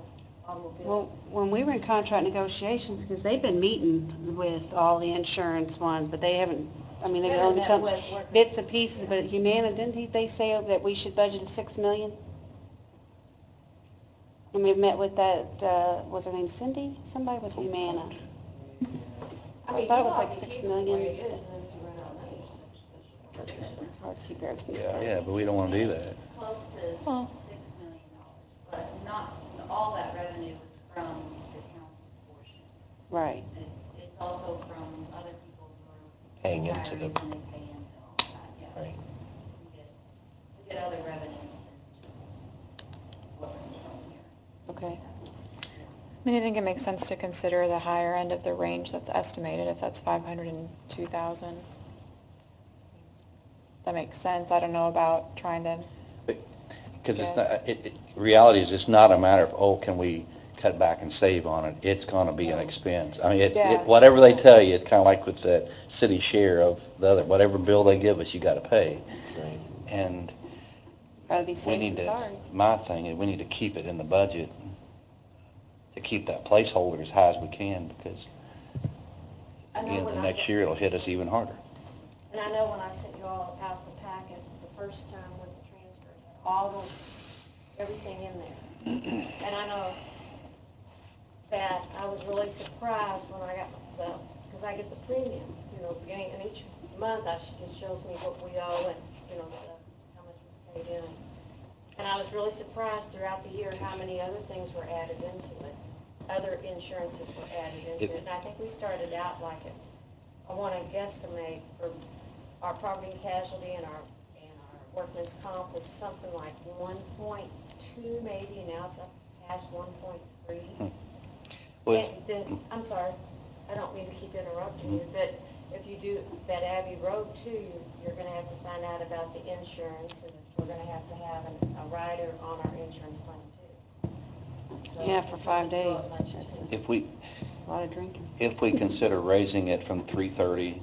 automobile. Well, when we were in contract negotiations, because they've been meeting with all the insurance ones, but they haven't, I mean, they've Haven't only met told with work- bits and pieces, but Humana, they say that we should budget $6 million? And we've met with that, what's her name, Cindy? Somebody with Humana. I thought it was like 6 million. It is, and then if you run out of money, it's such a special. It's hard to keep everything yeah, straight. yeah, but we don't want to do that. Close to Well- $6 million, but not, all that revenue is from the council's portion. Right. It's also from other people who are Paying into the, retirees and they pay into all that, yeah. right. We get other revenues than just what comes from here. Okay. I mean, I think it makes sense to consider the higher end of the range that's estimated, if that's 502,000. That makes sense. I don't know about trying to, Because it's Yes. not, reality is, it's not a matter of, oh, can we cut back and save on it? It's going to be an expense. I mean, Yeah. whatever they tell you, it's kind of like with the city share of the other, whatever bill they give us, you got to pay. Right. Rather And be we safe need than to, sorry. my thing is, we need to keep it in the budget to keep that placeholder as high as we can, because I know again, when the I next got- year it'll hit us even harder. And I know when I sent you all out the packet the first time with the transfer, it had all those, everything in there. And I know that that, I was really surprised when I got because I get the premium, beginning of each month, it shows me what we owe and, how much we paid in. And I was really surprised throughout the year how many other things were added into it. Other insurances were added into it. And I think we started out like it. I want to guesstimate for our property and casualty and our workman's comp was something like 1.2 maybe, and now it's up past 1.3. Well, Then, I'm sorry, I don't mean to keep interrupting you, but if you do that Abbey Road too, you're going to have to find out about the insurance, and we're going to have a rider on our insurance plan too. So Yeah, for 5 days. it's not much. if we, A lot of drinking. if we consider raising it from 330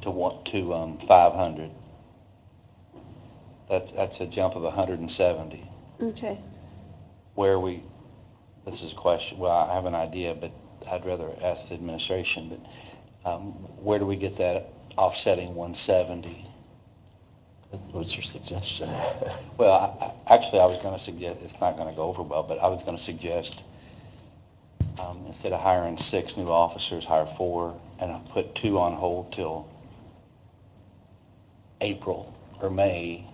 to 500, that's a jump of 170. Okay. This is a question, well, I have an idea, but I'd rather ask the administration, but where do we get that offsetting 170? What's your suggestion? Well, actually, I was going to suggest, it's not going to go over well, but I was going to suggest instead of hiring 6 new officers, hire 4, and I'll put 2 on hold till April or May.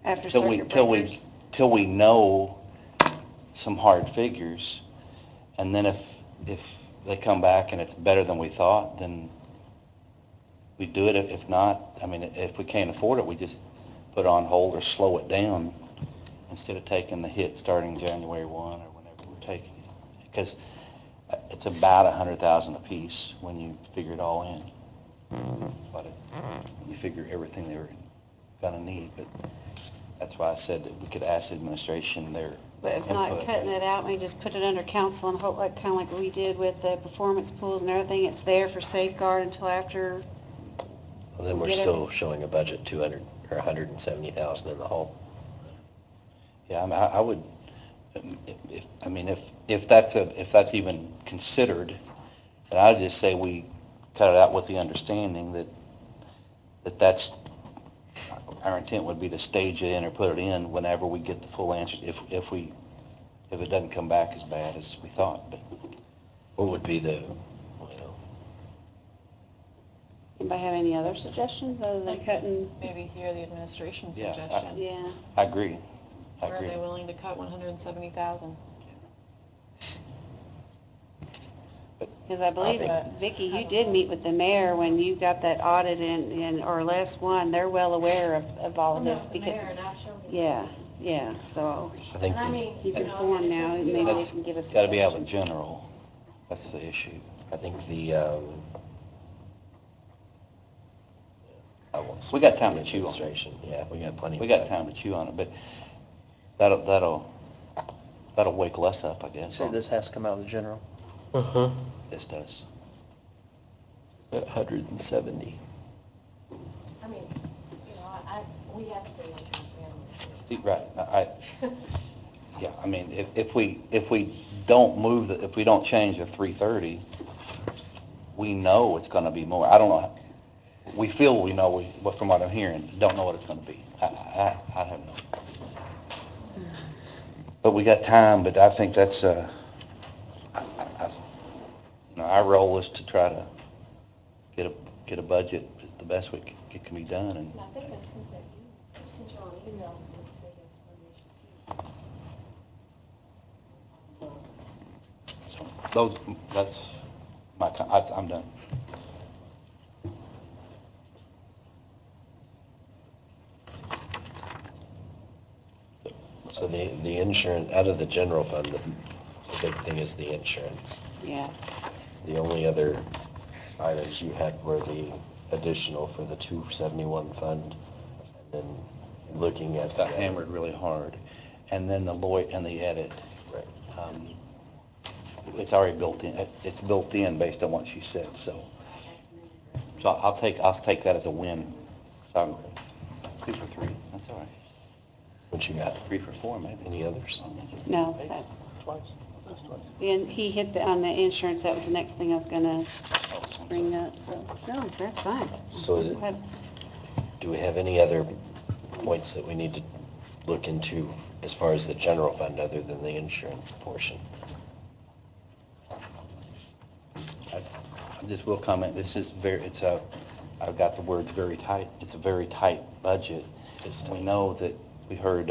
After Till circuit breakers. till we know some hard figures, and then if they come back and it's better than we thought, then we do it. If not, I mean, if we can't afford it, we just put it on hold or slow it down instead of taking the hit starting January 1 or whenever we're taking it. Because it's about $100,000 a piece when you figure it all in. But when you figure everything they were gonna need, but that's why I said that we could ask the administration their But if not input. cutting it out, maybe just put it under council and hope, kind of like we did with the performance pools and everything, it's there for safeguard until after. Well, then we're Get it. still showing a budget 200 or 170,000 in the hole. Yeah, I mean, I would, if that's even considered, then I'd just say we cut it out with the understanding that's, our intent would be to stage it in or put it in whenever we get the full answer, if it doesn't come back as bad as we thought, but. What would be the, Anybody have any other suggestions other than cutting? Maybe hear the administration's Yeah, suggestion. Yeah, I agree. Or are they willing to cut 170,000? because I believe, think- Vicki, you did meet with the mayor when you got that audit in, or last one, they're well aware of all of I'm this. not the because mayor, and I've shown you. Yeah, so I think, And I mean, he's you know, informed now, and maybe they That's can give us. Got to be out of suggestions. general. That's the issue. I think I won't We got speak time for to chew on it. administration. Yeah, we got plenty of We got time to chew on it, but that'll wake Les up, I guess. So this has to come out of the general. Uh-huh. This does. 170. I mean, we have to pay insurance. Right, yeah, I mean, if we don't change the 330, we know it's gonna be more. I don't know, we feel we know, but from what I'm hearing, don't know what it's gonna be. I have no. But we got time, but I think that's, our role is to try to get a budget the best it can be done, and I think I sent that, I sent you an email with a big explanation too. that's I'm done. So the insurance, out of the general fund, the big thing is the insurance. Yeah, The only other items you had were the additional for the 271 fund, and then looking at Got hammered really hard, and then the lawyer and the edit. Right. It's already built in. It's built in based on what she said. So I'll take that as a win. So I'm 2 for 3. That's all right. What you got? 3 for 4, maybe. Any others? no, Twice. That's twice. and he hit on the insurance, that was the next thing I was gonna bring up, so, no, that's fine. So Go ahead. do we have any other points that we need to look into as far as the general fund other than the insurance portion? I just will comment, this is I've got the words very tight, it's a very tight budget. We know that, we heard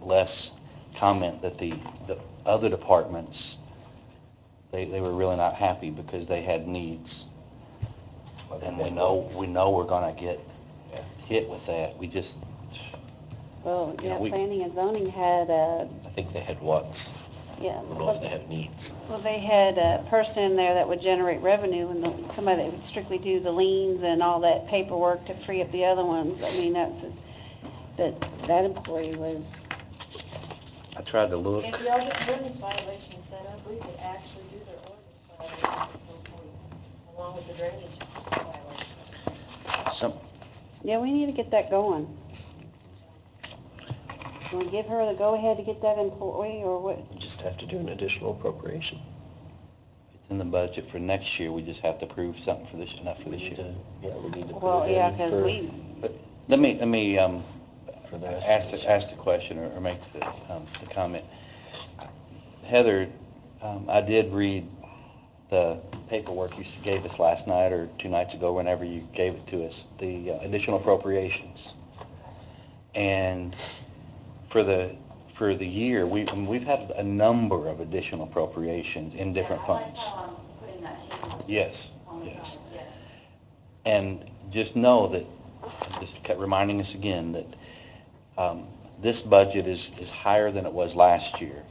Les comment that the other departments, they were really not happy because they had needs. And we know we're gonna get hit with that. We just, Well, You know, we- planning and zoning had I think they had wants. yeah. I don't know if they have needs. Well, they had a person in there that would generate revenue and somebody that would strictly do the liens and all that paperwork to free up the other ones. I mean, that employee was, I tried to look. If y'all get ordinance violations set up, we could actually do their ordinance violations at some point, along with the drainage violations. Some, yeah, we need to get that going. Can we give her the go-ahead to get that employee, or what? You just have to do an additional appropriation. it's in the budget for next year, we just have to approve something for this, enough for this We need year. to- Yeah, we need to put Well, it yeah, in because for- we, Let me For the rest of this. ask the question or make the comment. Heather, I did read the paperwork you gave us last night or 2 nights ago, whenever you gave it to us, the additional appropriations. And for the year, we've had a number of additional appropriations in different Yeah, I like funds. how I'm putting that here Yes, on the yes. side, yes. And just know that, just kept reminding us again that this budget is higher than it was last year.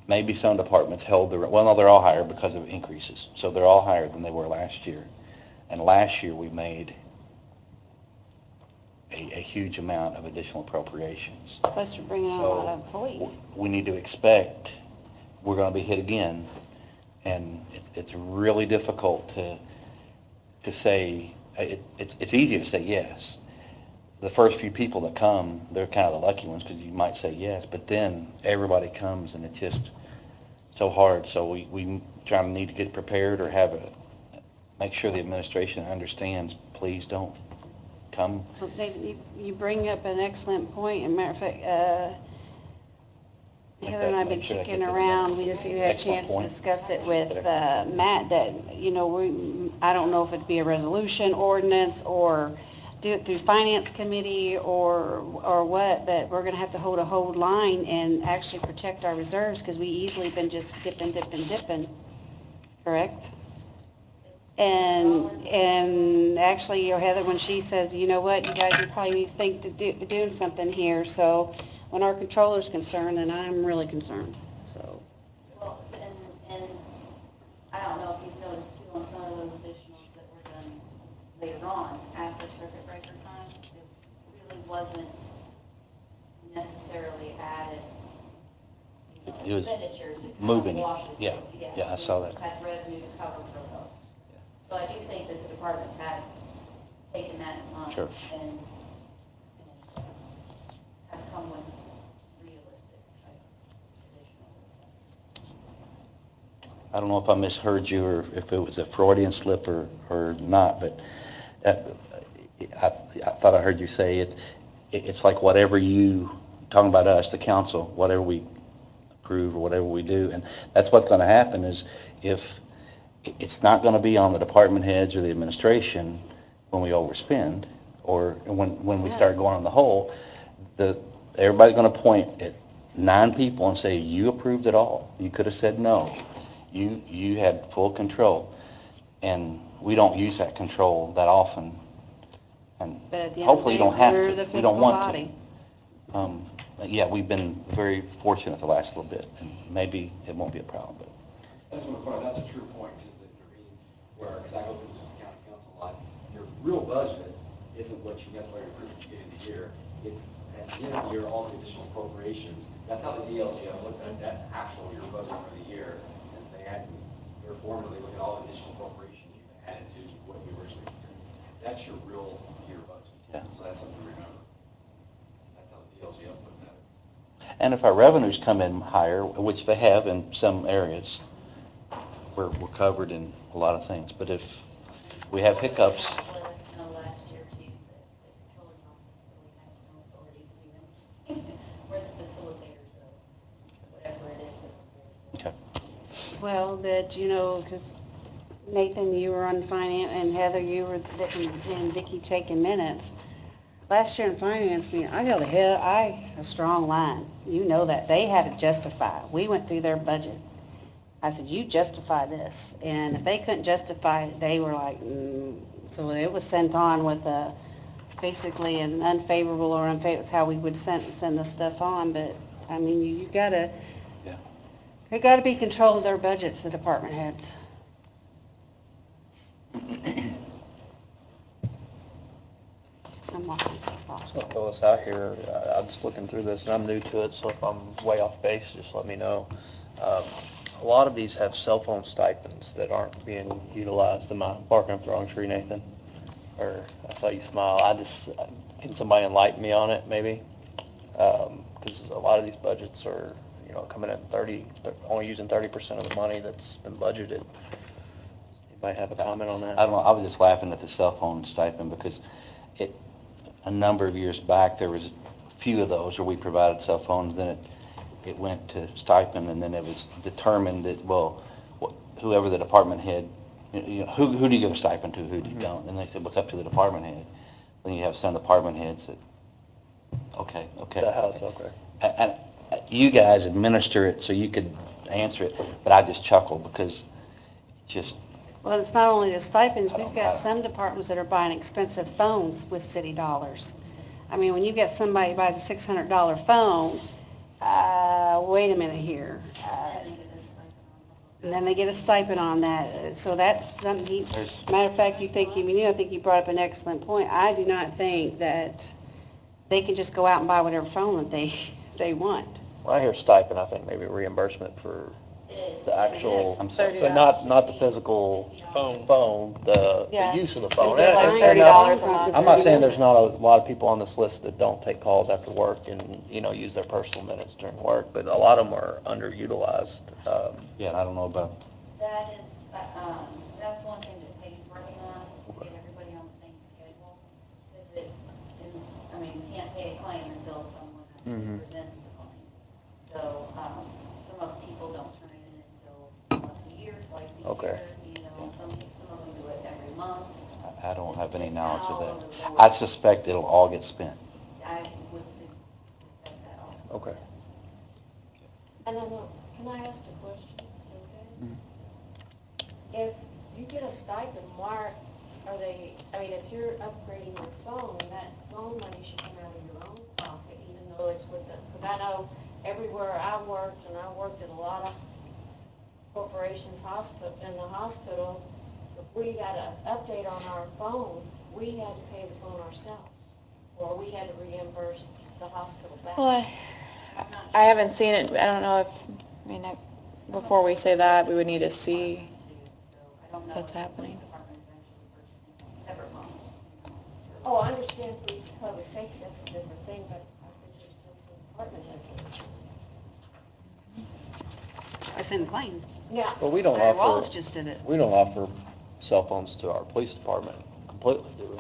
Maybe some departments held their, well, no, they're all higher because of increases. So they're all higher than they were last year. And last year, we made a huge amount of additional appropriations. plus we're bringing on a lot of employees. We need to expect we're going to be hit again, and it's really difficult to say, it's easy to say yes. The first few people that come, they're kind of the lucky ones because you might say yes, but then everybody comes and it's just so hard. So we try to need to get prepared or make sure the administration understands, please don't come. Well, David, you bring up an excellent point, and matter of fact, Heather and I have been Make sure that kicking gets in around, there. we just had a Excellent chance to point. discuss it with Matt, that, I don't know if it'd be a resolution, ordinance, or do it through finance committee, or what, but we're gonna have to hold a hold line and actually protect our reserves, because we easily been just dipping, correct? And actually, Heather, when she says, you know what, you guys, you probably need to think to doing something here, so when our controller's concerned, then I'm really concerned, so. Well, and I don't know if you've noticed too, on some of those additionals that were done later on, after circuit breaker time, it really wasn't necessarily added, It was expenditures. It kind of moving it. washes Yeah, yeah, I saw that. Had revenue to cover for those. So I do think that the departments had taken that in mind. Sure. And have come with realistic type additional requests. I don't know if I misheard you or if it was a Freudian slip or not, but I thought I heard you say it's like whatever talking about us, the council, whatever we approve or whatever we do. And that's what's going to happen is if it's not going to be on the department heads or the administration when we overspend or when we start going on the hole, everybody's going to point at 9 people and say, you approved it all. You could have said no. You had full control. And we don't use that control that often. And But at the end of hopefully the you day, don't have we're to. the We fiscal don't want body. to. Yeah, we've been very fortunate the last little bit, and maybe it won't be a problem, but. That's one point, that's a true point, just that Noreen, because I go through this with county council a lot, your real budget isn't what you necessarily approve at the beginning of the year. It's at the end of the year, all the additional appropriations. That's how the DLGF looks at it. That's actual your budget for the year. Is their formula, they look at all the additional appropriations you've added to what you originally approved. That's your real year budget. Yeah. So that's something to remember. That's how the DLGF looks at it. And if our revenues come in higher, which they have in some areas, we're covered in a lot of things. But if we have hiccups, Let us know last year too, that the controller's office really has no authority to do anything. We're the facilitators of whatever it is that we're doing. okay. Well, that, you know, because Nathan, you were on finance, and Heather, you were, and Vicki taking minutes. Last year in finance meeting, I held a strong line. You know that. They had to justify. We went through their budget. I said, you justify this. And if they couldn't justify it, they were like, so it was sent on with basically an unfavorable or unfavorable, how we would send the stuff on. But, I mean, you gotta, Yeah. they gotta be control of their budgets, the department heads. I'm walking so fast. So Phyllis, out here, I'm just looking through this, and I'm new to it, so if I'm way off base, just let me know. A lot of these have cell phone stipends that aren't being utilized. Am I barking up the wrong tree, Nathan? Or, I saw you smile. Can somebody enlighten me on it, maybe? Because a lot of these budgets are, you know, coming in only using 30% of the money that's been budgeted. Anybody have a comment on that? I don't know, I was just laughing at the cell phone stipend because a number of years back, there was a few of those where we provided cell phones, then it went to stipend, and then it was determined that, well, whoever the department head, you know, who do you give a stipend to, who do you don't? And they said, well, it's up to the department head. Then you have some department heads that, okay. Okay. And you guys administer it so you could answer it, but I just chuckle because just, Well, it's not only the stipends, we've got some departments that are buying expensive phones with city dollars. I mean, when you get somebody who buys a $600 phone, wait a minute here. And then they get a stipend on that. So that's something, matter of fact, I think you brought up an excellent point. I do not think that they can just go out and buy whatever phone that they want. When I hear stipend, I think maybe reimbursement for the actual, I'm sorry. but not the physical phone, the Yeah. use of the phone. They get And- like and $30 a month. I'm not saying there's not a lot of people on this list that don't take calls after work and, you know, use their personal minutes during work, but a lot of them are underutilized. yeah, and I don't know about, That is, that's one thing that Peggy's working on, is to get everybody on the same schedule. Is it, I mean, we can't pay a claim until someone actually presents the claim. So, some of people don't turn it in until once a year, twice a Okay. year, you know, some of them do it every month. I don't have any knowledge of All over the that. board. I suspect it'll all get spent. I would suspect that also. Okay. And then, can I ask a question? Is it okay? If you get a stipend, why are they, I mean, if you're upgrading your phone, that phone money should come out of your own pocket, even though it's with the, because I know everywhere I worked, and I worked at a lot of corporations, in the hospital, if we got an update on our phone, we had to pay the phone ourselves, or we had to reimburse the hospital back. Well, I haven't seen it. I don't know if, I mean, before we say that, we would need to see what's happening. Separate phones. Oh, I understand police and public safety, that's a different thing, but I think there's been some department heads that It's in the claims. Yeah. Well, we don't Larry Wallace offer, just did it. we don't offer cell phones to our police department completely, do we?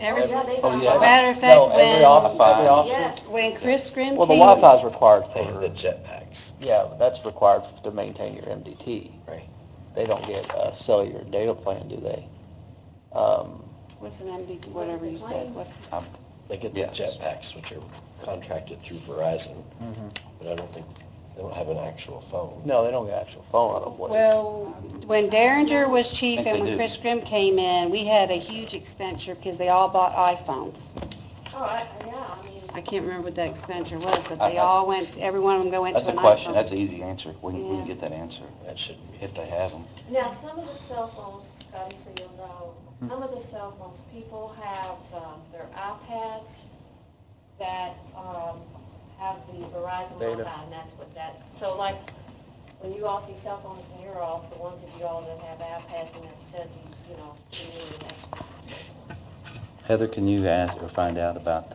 Every, Yeah, they Oh, got- yeah. matter of No, fact, every officer, Yes. when Chris Grimm Well, the came. Wi-Fi's required The for, jetpacks, yeah, but that's required to maintain your MDT. right? They don't get a cellular data plan, do they? What's an MD, whatever you said, what's, They get the Yes. jetpacks, which are contracted through Verizon, but I don't think, they don't have an actual phone. No, they don't get an actual phone, I don't believe. well, when Derringer was chief think and they when do. Chris Grimm came in, we had a huge expenditure because they all bought iPhones. Oh, yeah, I mean, I can't remember what that expenditure was, but they all went, every one of them went to That's an a iPhone. question, that's an easy answer. We can Yeah. get that answer That shouldn't be. if they have them. now, some of the cell phones, Scotty, so you'll know, some of the cell phones, people have their iPads that have the Verizon Data. Wi-Fi, and that's what that, so like, when you all see cell phones in your office, the ones of you all that have iPads and that send these, you know, to me, that's, Heather, can you ask or find out about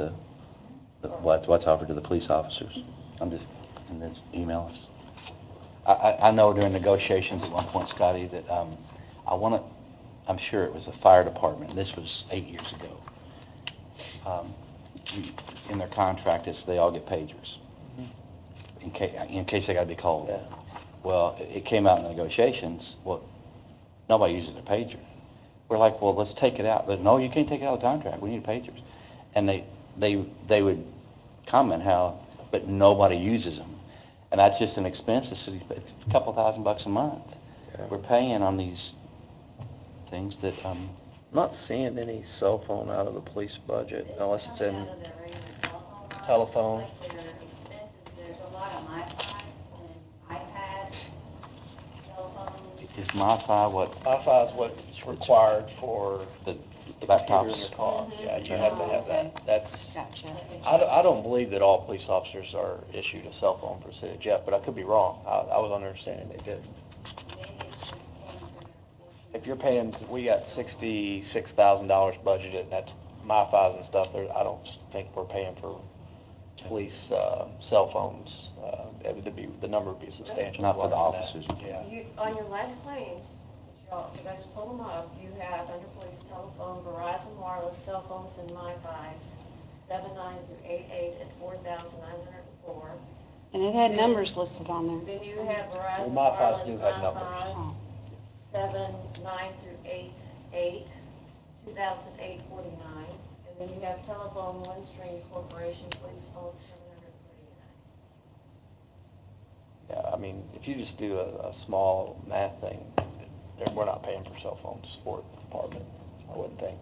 what's offered to the police officers? I'm just, in this email us. I know during negotiations at one point, Scotty, that I'm sure it was the fire department, this was 8 years ago. In their contract, it's they all get pagers in case they gotta be called. Yeah. Well, it came out in the negotiations, well, nobody uses a pager. We're like, well, let's take it out. But no, you can't take it out of the contract, we need pagers. And they would comment how, but nobody uses them. And that's just an expense, the city, it's a couple $1,000 a month. Yeah. We're paying on these things that, I'm not seeing any cell phone out of the police budget unless it's in coming out of their regular telephone. Like their expenses, there's a lot of MiFis and iPads, cell phones. is MiFi what, Wi-Fi is what's required for the the computer in laptops? your car. Yeah, you have to have that. That's, Gotcha. I don't believe that all police officers are issued a cell phone for the city of Jeff, but I could be wrong. I was understanding they did. Maybe it's just paying for their portion. If you're paying, we got $66,000 budgeted, and that's MiFis and stuff, I don't think we're paying for police cell phones. The number would be substantial. Not for the larger than officers. that. Yeah. You, on your last claims, because I just pulled them up, you have under police telephone, Verizon wireless cell phones and MiFis, 7.9 through 8.8 at 4,904. And it had numbers listed on there. Then you have Verizon Well, MiFis wireless do have numbers. Oh. 7.9 through 8.8, 2,849. And then you have telephone, OneStream Corporation, police phone, 739. Yeah, I mean, if you just do a small math thing, we're not paying for cell phones for the department, I wouldn't think,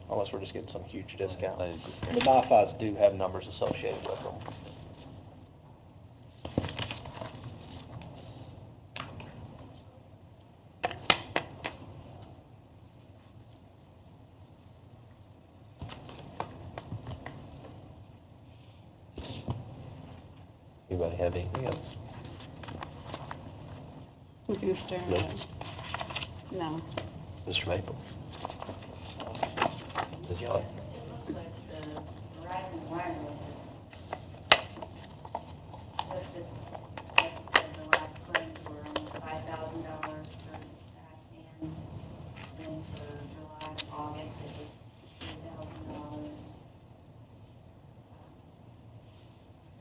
unless we're just getting some huge discount. The MiFis do have numbers associated with them. Anybody have anything else? You staring No. at it. No. Mr. Maples? Ms. Kelly? It looks like the Verizon Wireless is just as, like you said, the last claims were almost $5,000 for that, and then for July to August, it was $3,000.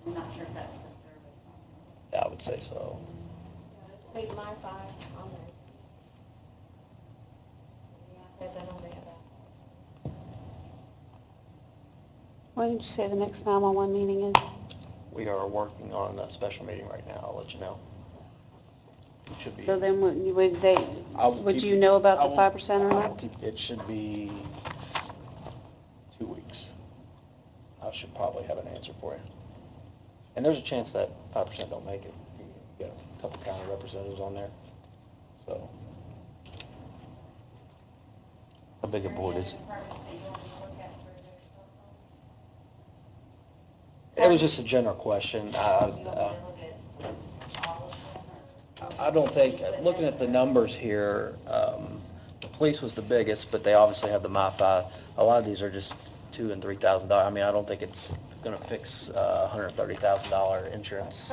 I'm not sure if that's the service on those. Yeah, I would say so. Yeah, it's 8 MiFi on there. Yeah, that's, I know they have that. When did you say the next 911 meeting is? We are working on a special meeting right now, I'll let you know. It should be. So then would I'll would keep you you- know about I the will- 5% or I'll not? keep- It should be 2 weeks. I should probably have an answer for you. And there's a chance that 5% don't make it. You got a couple county representatives on there, so. How big a board is it? Is there any other departments that you want me to look at for their cell phones? It was just a general question. You want me to look at all of them, or? I don't think, looking at the numbers here, the police was the biggest, but they obviously have the MiFi. A lot of these are just $2,000 and $3,000. I mean, I don't think it's going to fix $130,000 insurance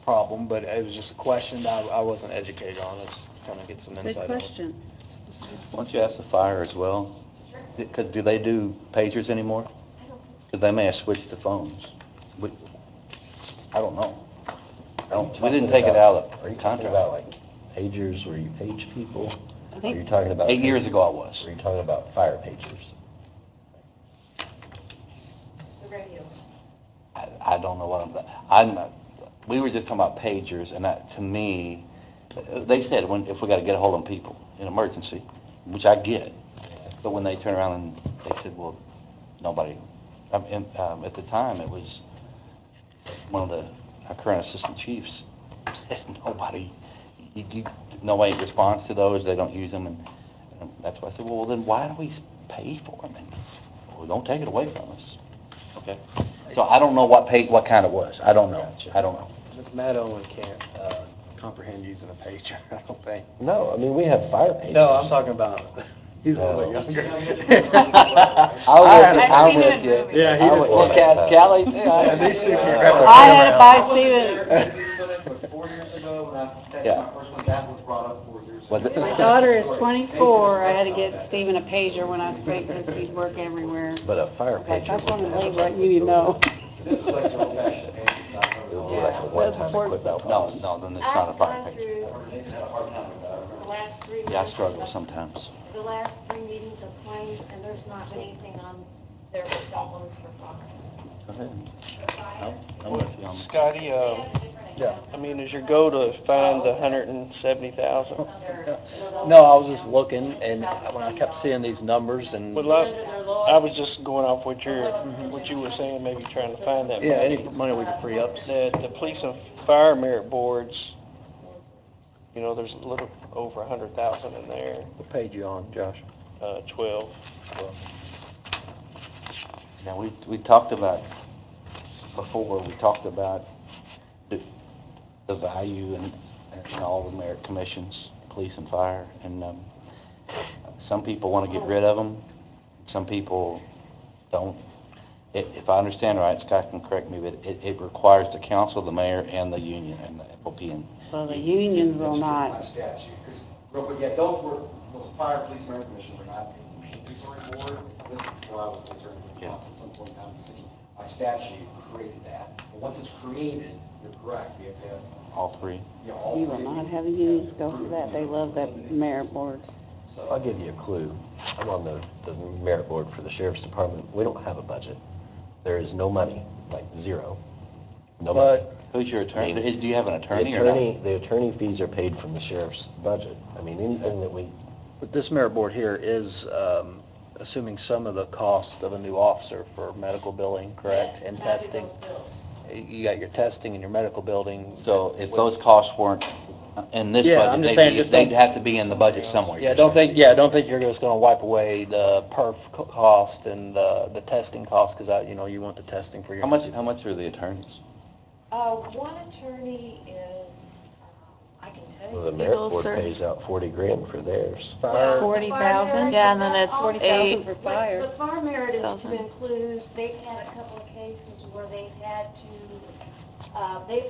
problem, but it was just a question that I wasn't educated on. Let's kind of get some Good insight on it. question. Why don't you ask the fire as well? Because do they do pagers anymore? Because they may have switched to phones. I don't know. We didn't take it out of Are the you talking contract. about like pagers where you page people? I Or are think you talking about? 8 years ago I was. Or are you talking about fire pagers? The radio. I don't know what I'm not, we were just talking about pagers, and that, to me, they said if we got to get a hold of people in emergency, which I get, but when they turn around and they said, well, nobody, at the time, it was one of our current assistant chiefs said, nobody responds to those, they don't use them, and that's why I said, well, then why do we pay for them? And, well, don't take it away from us. Okay? So I don't know what kind it was. I don't know. I don't know. Matt Owen can't comprehend using a pager, I don't think. No, I mean, we have fire pagers. No, I'm talking about, he's a little bit younger. I'm with you. Yeah, he I'm just with looked you. at Kelly, too. Yeah, these two can't wrap their I head had to around. buy Steven. 4 years ago, when I said Yeah. my first one, that was brought up 4 years ago. Was it? My daughter is 24. I had to get Steven a pager when I was pregnant. He'd work everywhere. But a fire Like, pager. that's one of the would things have I need to know. This is like old fashioned payments. It'll be like a one-time equipment. No, then it's not a fire I've gone page. through Nathan had a hard time with that, I the remember. last 3 Yeah, I meetings. struggle sometimes. The last 3 meetings of claims, and there's not been anything on there for cell phones for fire. Go ahead. For fire. I'm with you on that. Scotty, They have a different yeah, account. I mean, is your goal to find the 170,000? Under- No, I was just looking, and when I kept seeing these numbers and, Well, I was just going off what you were saying, maybe trying to find that yeah, any money. money we could free up. The police and fire merit boards, you know, there's a little over 100,000 in there, What page you on, Josh? 12. Yeah, we talked about, before, we talked about the value and all the merit commissions, police and fire, and some people want to get rid of them, some people don't. If I understand right, Scott can correct me, but it requires the council, the mayor, and the union, and the FOP. Well, the unions will By not. statute, because, real quick, yeah, those fire, police, merit commissions are not a mandatory board. This is where I was attorney for the council at some point in time, the city, by statute, created that. But once it's created, you're correct, we have to have, All three. all You will three not of have the these unions go approved. for that. They love that merit boards. So- I'll give you a clue. I'm on the merit board for the sheriff's department. We don't have a budget. There is no money, like zero. No money. But Who's your attorney? Do you have an The attorney or not? the attorney fees are paid from the sheriff's budget. I mean, anything that we, But this merit board here is assuming some of the cost of a new officer for medical billing, correct? Yes, And I do testing. those bills. You got your testing and your medical building. So if those costs weren't in this Yeah, I'm budget, just saying, just they'd don't- have to be in the budget somewhere. Yeah, you're don't saying. think you're just gonna wipe away the perf cost and the testing cost, because you want the testing for your. How much are the attorneys? One attorney is, I can tell you. the merit Legal board cert. pays out 40 grand for theirs. Fire. 40,000? Yeah, and then it's 40,000 for fire. But fire merit is to 1,000. include, they've had a couple of cases where they've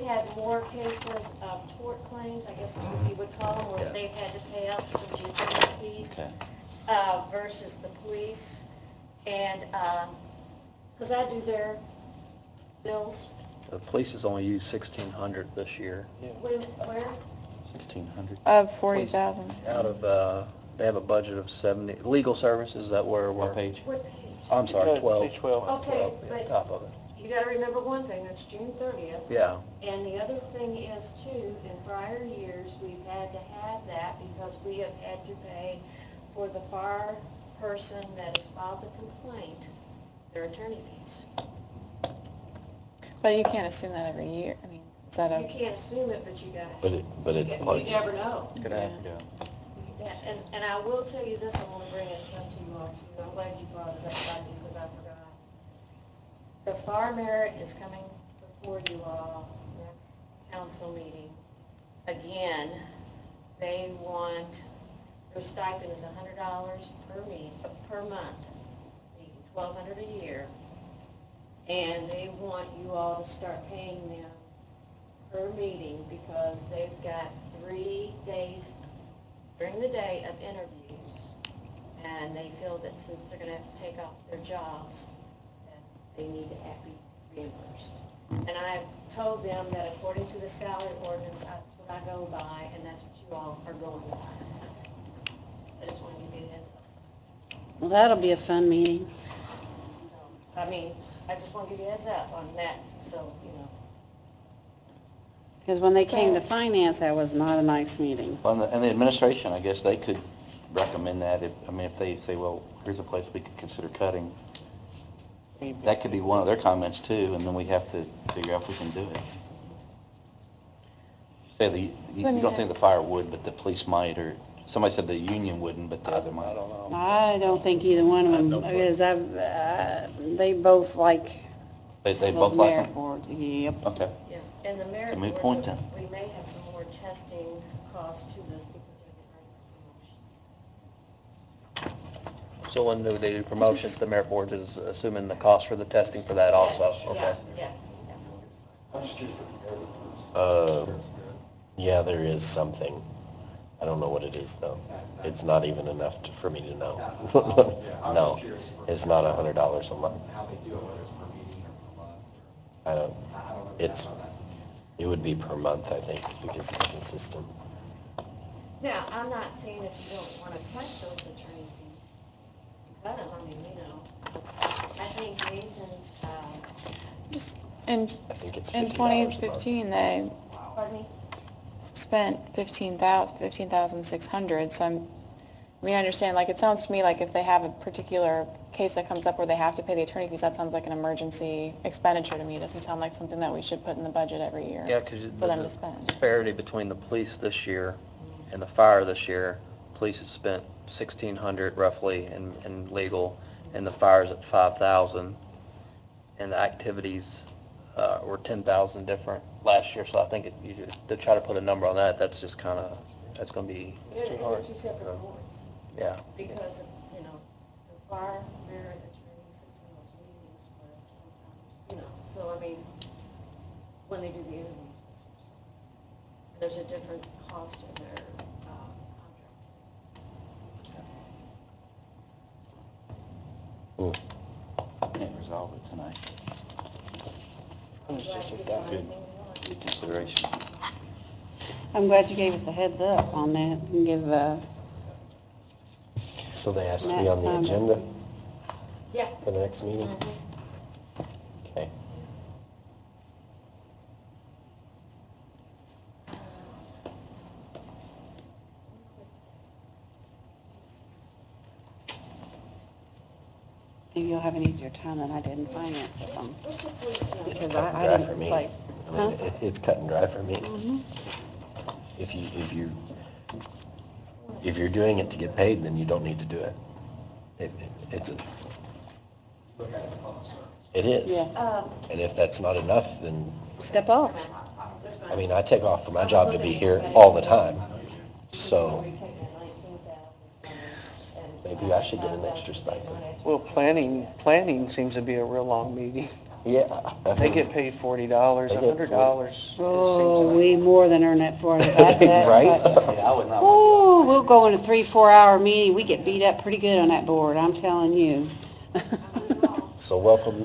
had more cases of tort claims, I guess is what you would call them, where they've had to pay out for the attorney fees Okay. versus the police. And, because I do their bills, The police has only used 1,600 this year, where, 1,600. Of 40,000. out of, they have a budget of 70, legal services, is that where What we're? page? what page? I'm sorry, 12. Page 12. Okay, 12, yeah, but top of it. you gotta remember one thing, that's June 30th. Yeah, And the other thing is too, in prior years, we've had to have that because we have had to pay for the fire person that has filed the complaint, their attorney fees. But you can't assume that every year. I mean, is that You a, can't assume it, but you gotta. But it's You part, never know. could have, Yeah, and I will tell you this, I want to bring this up to you all too. I'm glad you brought it up, about this, because I forgot. The fire merit is coming before you all next council meeting. Again, they want, their stipend is $100 per month, $1,200 a year. And they want you all to start paying them per meeting because they've got 3 days during the day of interviews, and they feel that since they're going to have to take off their jobs, that they need to be reimbursed. And I've told them that according to the salary ordinance, that's what I go by, and that's what you all are going by. I just want to give you a heads up. Well, that'll be a fun meeting. I mean, I just want to give you a heads up on that, so, you know. Because when they came to finance, that was not a nice meeting. Well, and the administration, I guess they could recommend that if they say, well, here's a place we could consider cutting. That could be one of their comments too, and then we have to figure out if we can do it. Say you don't think the fire would, but the police might, or somebody said the union wouldn't, but the other I might. don't know. I don't think either one of them, no clue. because they both like They those both like merit them? boards. Yep. Okay. Yeah, and the merit It's a moot board, point then. we may have some more testing costs to this because they're getting ready for promotions. So when they do promotions, the merit board is assuming the cost for the testing for that also? Yes, Okay. Yeah, I'm just curious for the comparative purposes. yeah, there is something. I don't know what it is though. It's not even enough for me to know. Yeah, I was No, just curious for it's not $100 a month. how they do it, whether it's per meeting or per month. I don't, I don't know. It's- it would be per month, I think, because it's consistent. Now, I'm not saying if you don't want to cut those attorney fees, cut them, I mean, you know. I think Nathan's, Just in, I think it's in $50 a month. 2015, they pardon me? spent 15,600, so I understand, like, it sounds to me like if they have a particular case that comes up where they have to pay the attorney fees, that sounds like an emergency expenditure to me. It doesn't sound like something that we should put in the budget every year. Yeah, because For them the to spend. disparity between the police this year and the fire this year, police has spent 1,600 roughly in legal, and the fire's at 5,000, and the activities were 10,000 different last year, so I think to try to put a number on that, that's just kind of, that's going to be, it's too And hard. two separate boards, Yeah. because, you know, the fire merit attorney sits in those meetings where sometimes, you know, so I mean, when they do the interviews and stuff, so there's a different cost in their contract. Can't resolve it tonight. It's just Right, that anything good. you want. Consideration. I'm glad you gave us a heads up on that and give, So they asked Matt me on the Simon. agenda Yeah. for the next meeting? Okay. maybe you'll have an easier time than I did in finance with them. What's the police now? It's Because cut and I dry didn't, for it's me. like, I mean, it's cut and dry for me. mhm. If you're doing it to get paid, then you don't need to do it. It's, Look at it as a public service. it is. Yeah. And if that's not enough, then, Step off. I mean, I take off for my job to be here all the time. So We take that 19,000 and maybe I should get an extra stipend. Well, planning seems to be a real long meeting. Yeah. They get paid $40, They get $100. Oh, we more than earn that for it. Right? Yeah, I would not. Oh, we'll go in a 3-4 hour meeting, we get beat up pretty good on that board, I'm telling you. So welcome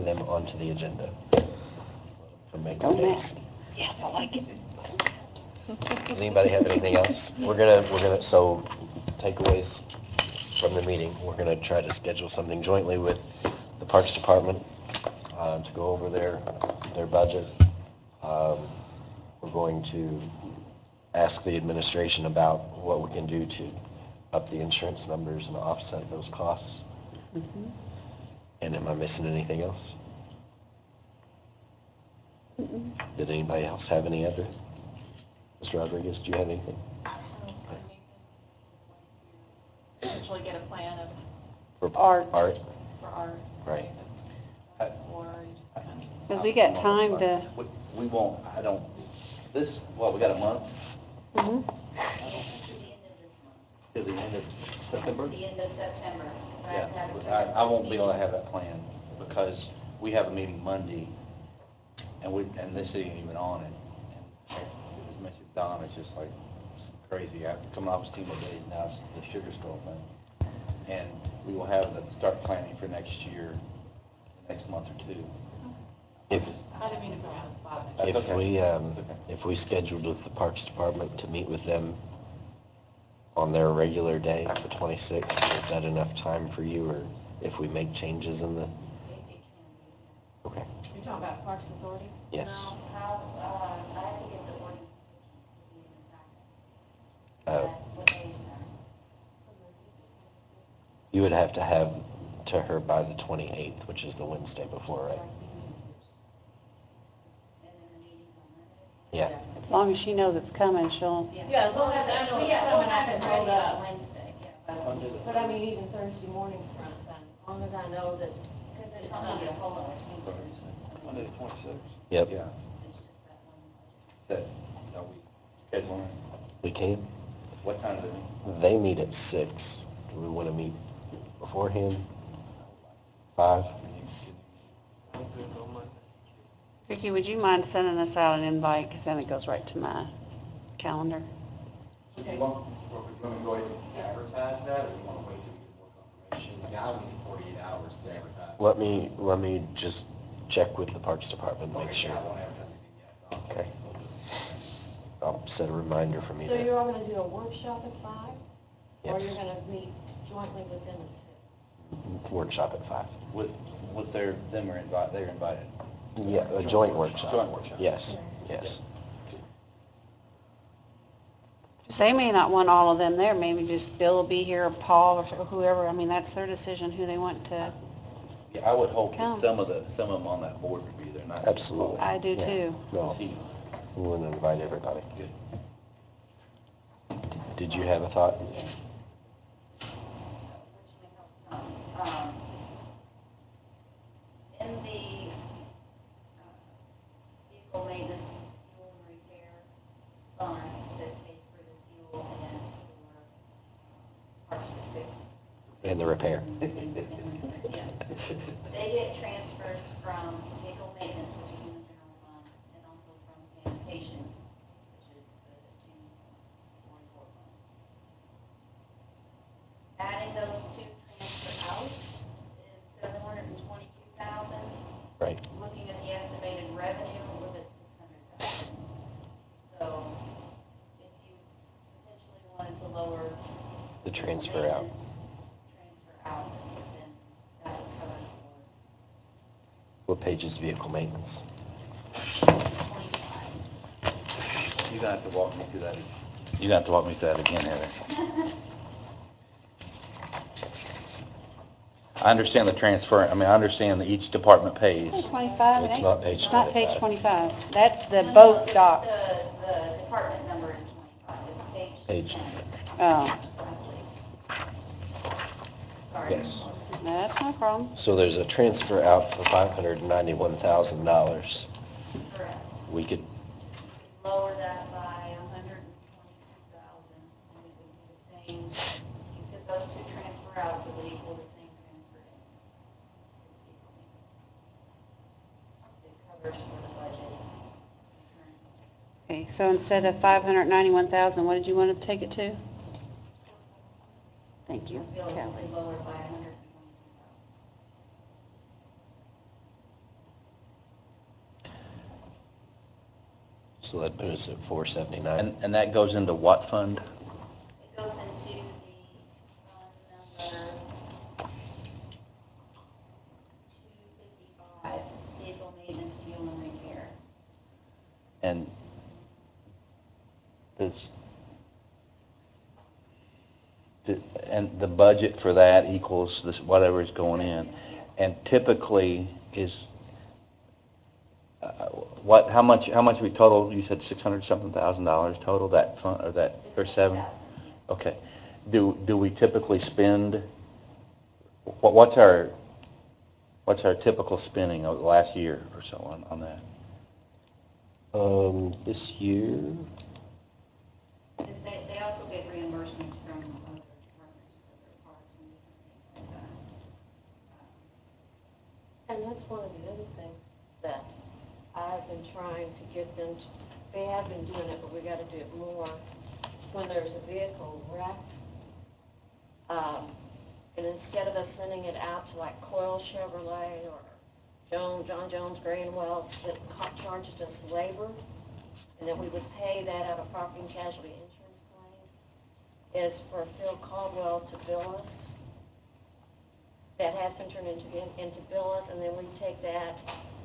them onto the agenda. For make our Don't day. mess. Yes, I like it. Does anybody have anything else? We're gonna, so takeaways from the meeting, we're gonna try to schedule something jointly with the Parks Department, to go over their budget. We're going to ask the administration about what we can do to up the insurance numbers and offset those costs. Mhm. And am I missing anything else? Did anybody else have any other? Mr. Rodriguez, do you have anything? Essentially get a plan of For Art. Art, for art. right. Or just kind of. Because we got time to, We won't, I don't, we got a month mhm. to the end of September? To the end of September. 'cause I Yeah, have to have it I won't be able to have that plan because we have a meeting Monday and this ain't even on it. And as much as Don, it's just like crazy. I'm coming off STEAM days now, it's the sugar skull thing. And we will have the start planning for next year, the next month or two. If, I didn't mean to put you on the spot. That's if okay. we, That's okay. if we scheduled with the Parks Department to meet with them on their regular day, the 26th, is that enough time for you, or if we make changes in the, It can be. okay, You're talking about Parks Authority? yes. No, how, I have to get the ordinance to be in the Uh, packet. What day is that? You would have to have to her by the 28th, which is the Wednesday before, right? And then the meeting's on Monday? Yeah. As long as she knows it's coming, she'll, Yeah, as long as I know it's Yeah, we'll coming, I have can it hold ready up. on Wednesday, yeah. But I mean, even Thursday morning's front time, as long as I know that, Because there's not gonna be a whole lot of changes. Monday the 26th. Yep, Yeah, It's just that one budget. are we scheduling, we can. what time do they meet? They meet at 6. Do we want to meet beforehand? 5? Vicki, would you mind sending us out an invite, because then it goes right to my calendar? So do you want, are we going to go ahead and advertise that, or do you want to wait till we get more confirmation? Like, I only need 48 hours to advertise Let me just check with the Parks Department, make sure. I won't advertise anything yet. Okay. I'll set a reminder for me So to, you're all gonna do a workshop at 5? Or yes, you're gonna meet jointly with them at 6? workshop at 5. With they're invited. Yeah, a joint workshop. Joint workshop. Yes, yes. They may not want all of them there, maybe just Bill will be here, or Paul, or whoever, I mean, that's their decision who they want to, Yeah, I would hope Come. that some of them on that board would be there, not just Absolutely. Paul. I do Yeah. too. No, He- we want to invite everybody. Good. Did you have a thought? Yes. Which may help some. In the vehicle maintenance, fuel and repair fund that pays for the fuel and for parts to fix. And the repair. Yes. They get transfers from vehicle maintenance, which is in the general fund, and also from sanitation, which is the 244 fund. Adding those two transfer out is 722,000. Right. Looking at the estimated revenue, it was at 600,000. So if you potentially wanted to lower The transfer out. transfer out, then that would cover What page is vehicle maintenance? for 25. You're gonna have to walk me through that. You're gonna have to walk me through that again, Heather. I understand the transfer, I mean, I understand that each department pays. 25, it It's ain't? not page It's not page 25. 25. That's the No, boat no, dock. The department number is 25, it's page Page. 10. Oh, Sorry. Yes. that's no problem. So there's a transfer out for $591,000. Correct. We could, Lower that by 122,000, and it would be the same, you took those two transfer outs, it would equal the same transfer in. It covers for the budget. Okay, so instead of 591,000, what did you want to take it to? Thank you. Feel Okay. only lower by 122,000. so that put us at 479. And that goes into what fund? It goes into the fund number 255, vehicle maintenance, fuel and repair. And does, and the budget for that equals this, whatever is going in. And typically is, how much we total, you said 600 something thousand dollars total, that fund, or that, or 7? 60,000, yes. Okay. Do we typically spend, what's our typical spending over the last year or so on that? This year, Because they also get reimbursements from other departments for their parks and different things like that. And that's one of the other things that I've been trying to get them to, they have been doing it, but we gotta do it more. When there's a vehicle wreck, and instead of us sending it out to like Coyle Chevrolet or John Jones Gray and Wells, that charged us labor, and then we would pay that out of property and casualty insurance claim, is for Phil Caldwell to bill us. That has been turned into bill us, and then we take that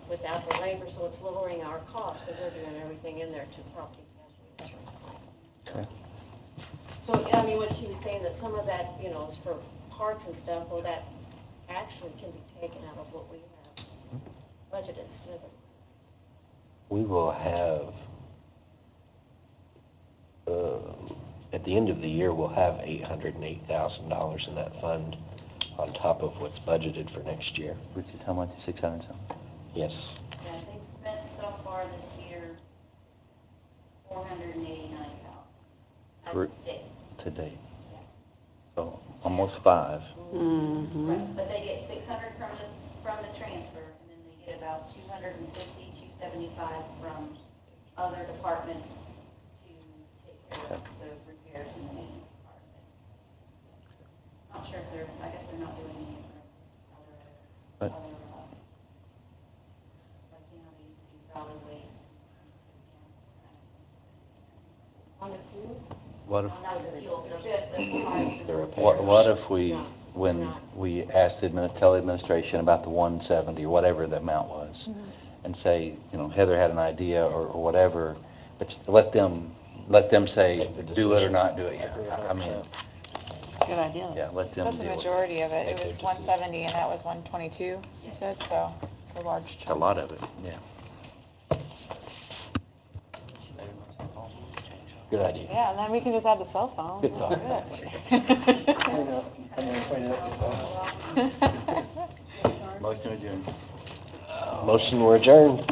without the labor, so it's lowering our costs, because they're doing everything in there to property and casualty insurance claim. Okay. So, I mean, what she was saying, that some of that, you know, is for parts and stuff, well, that actually can be taken out of what we have budgeted instead of. we will have, at the end of the year, we'll have $808,000 in that fund on top of what's budgeted for next year. Which is how much, 600 something? Yes. Yeah, they've spent so far this year 489,000. For- As of today, To date. yes. So almost 5. Mm-hmm. Right, but they get 600 from the transfer, and then they get about 250, 275 from other departments to take care of the repairs in the maintenance department. Not sure if they're, I guess they're not doing any of the other. But- like, you know, they used to do solid waste. On the fuel? What if, Not the fuel, the pipes and The the- repairs. what if when we asked tell the administration about the 170 or whatever the amount was, and say, Heather had an idea or whatever, but let them say, Make the do it or decision. not do it. I mean, Good idea. yeah, let them That's the deal with it. majority of it. Make It their was decision. 170 and that was 122, you said, so it's a large A chunk. lot of it, yeah. Good idea. Yeah, and then we can just add the cell phone. Good thought. Motion adjourned. Motion, we're adjourned.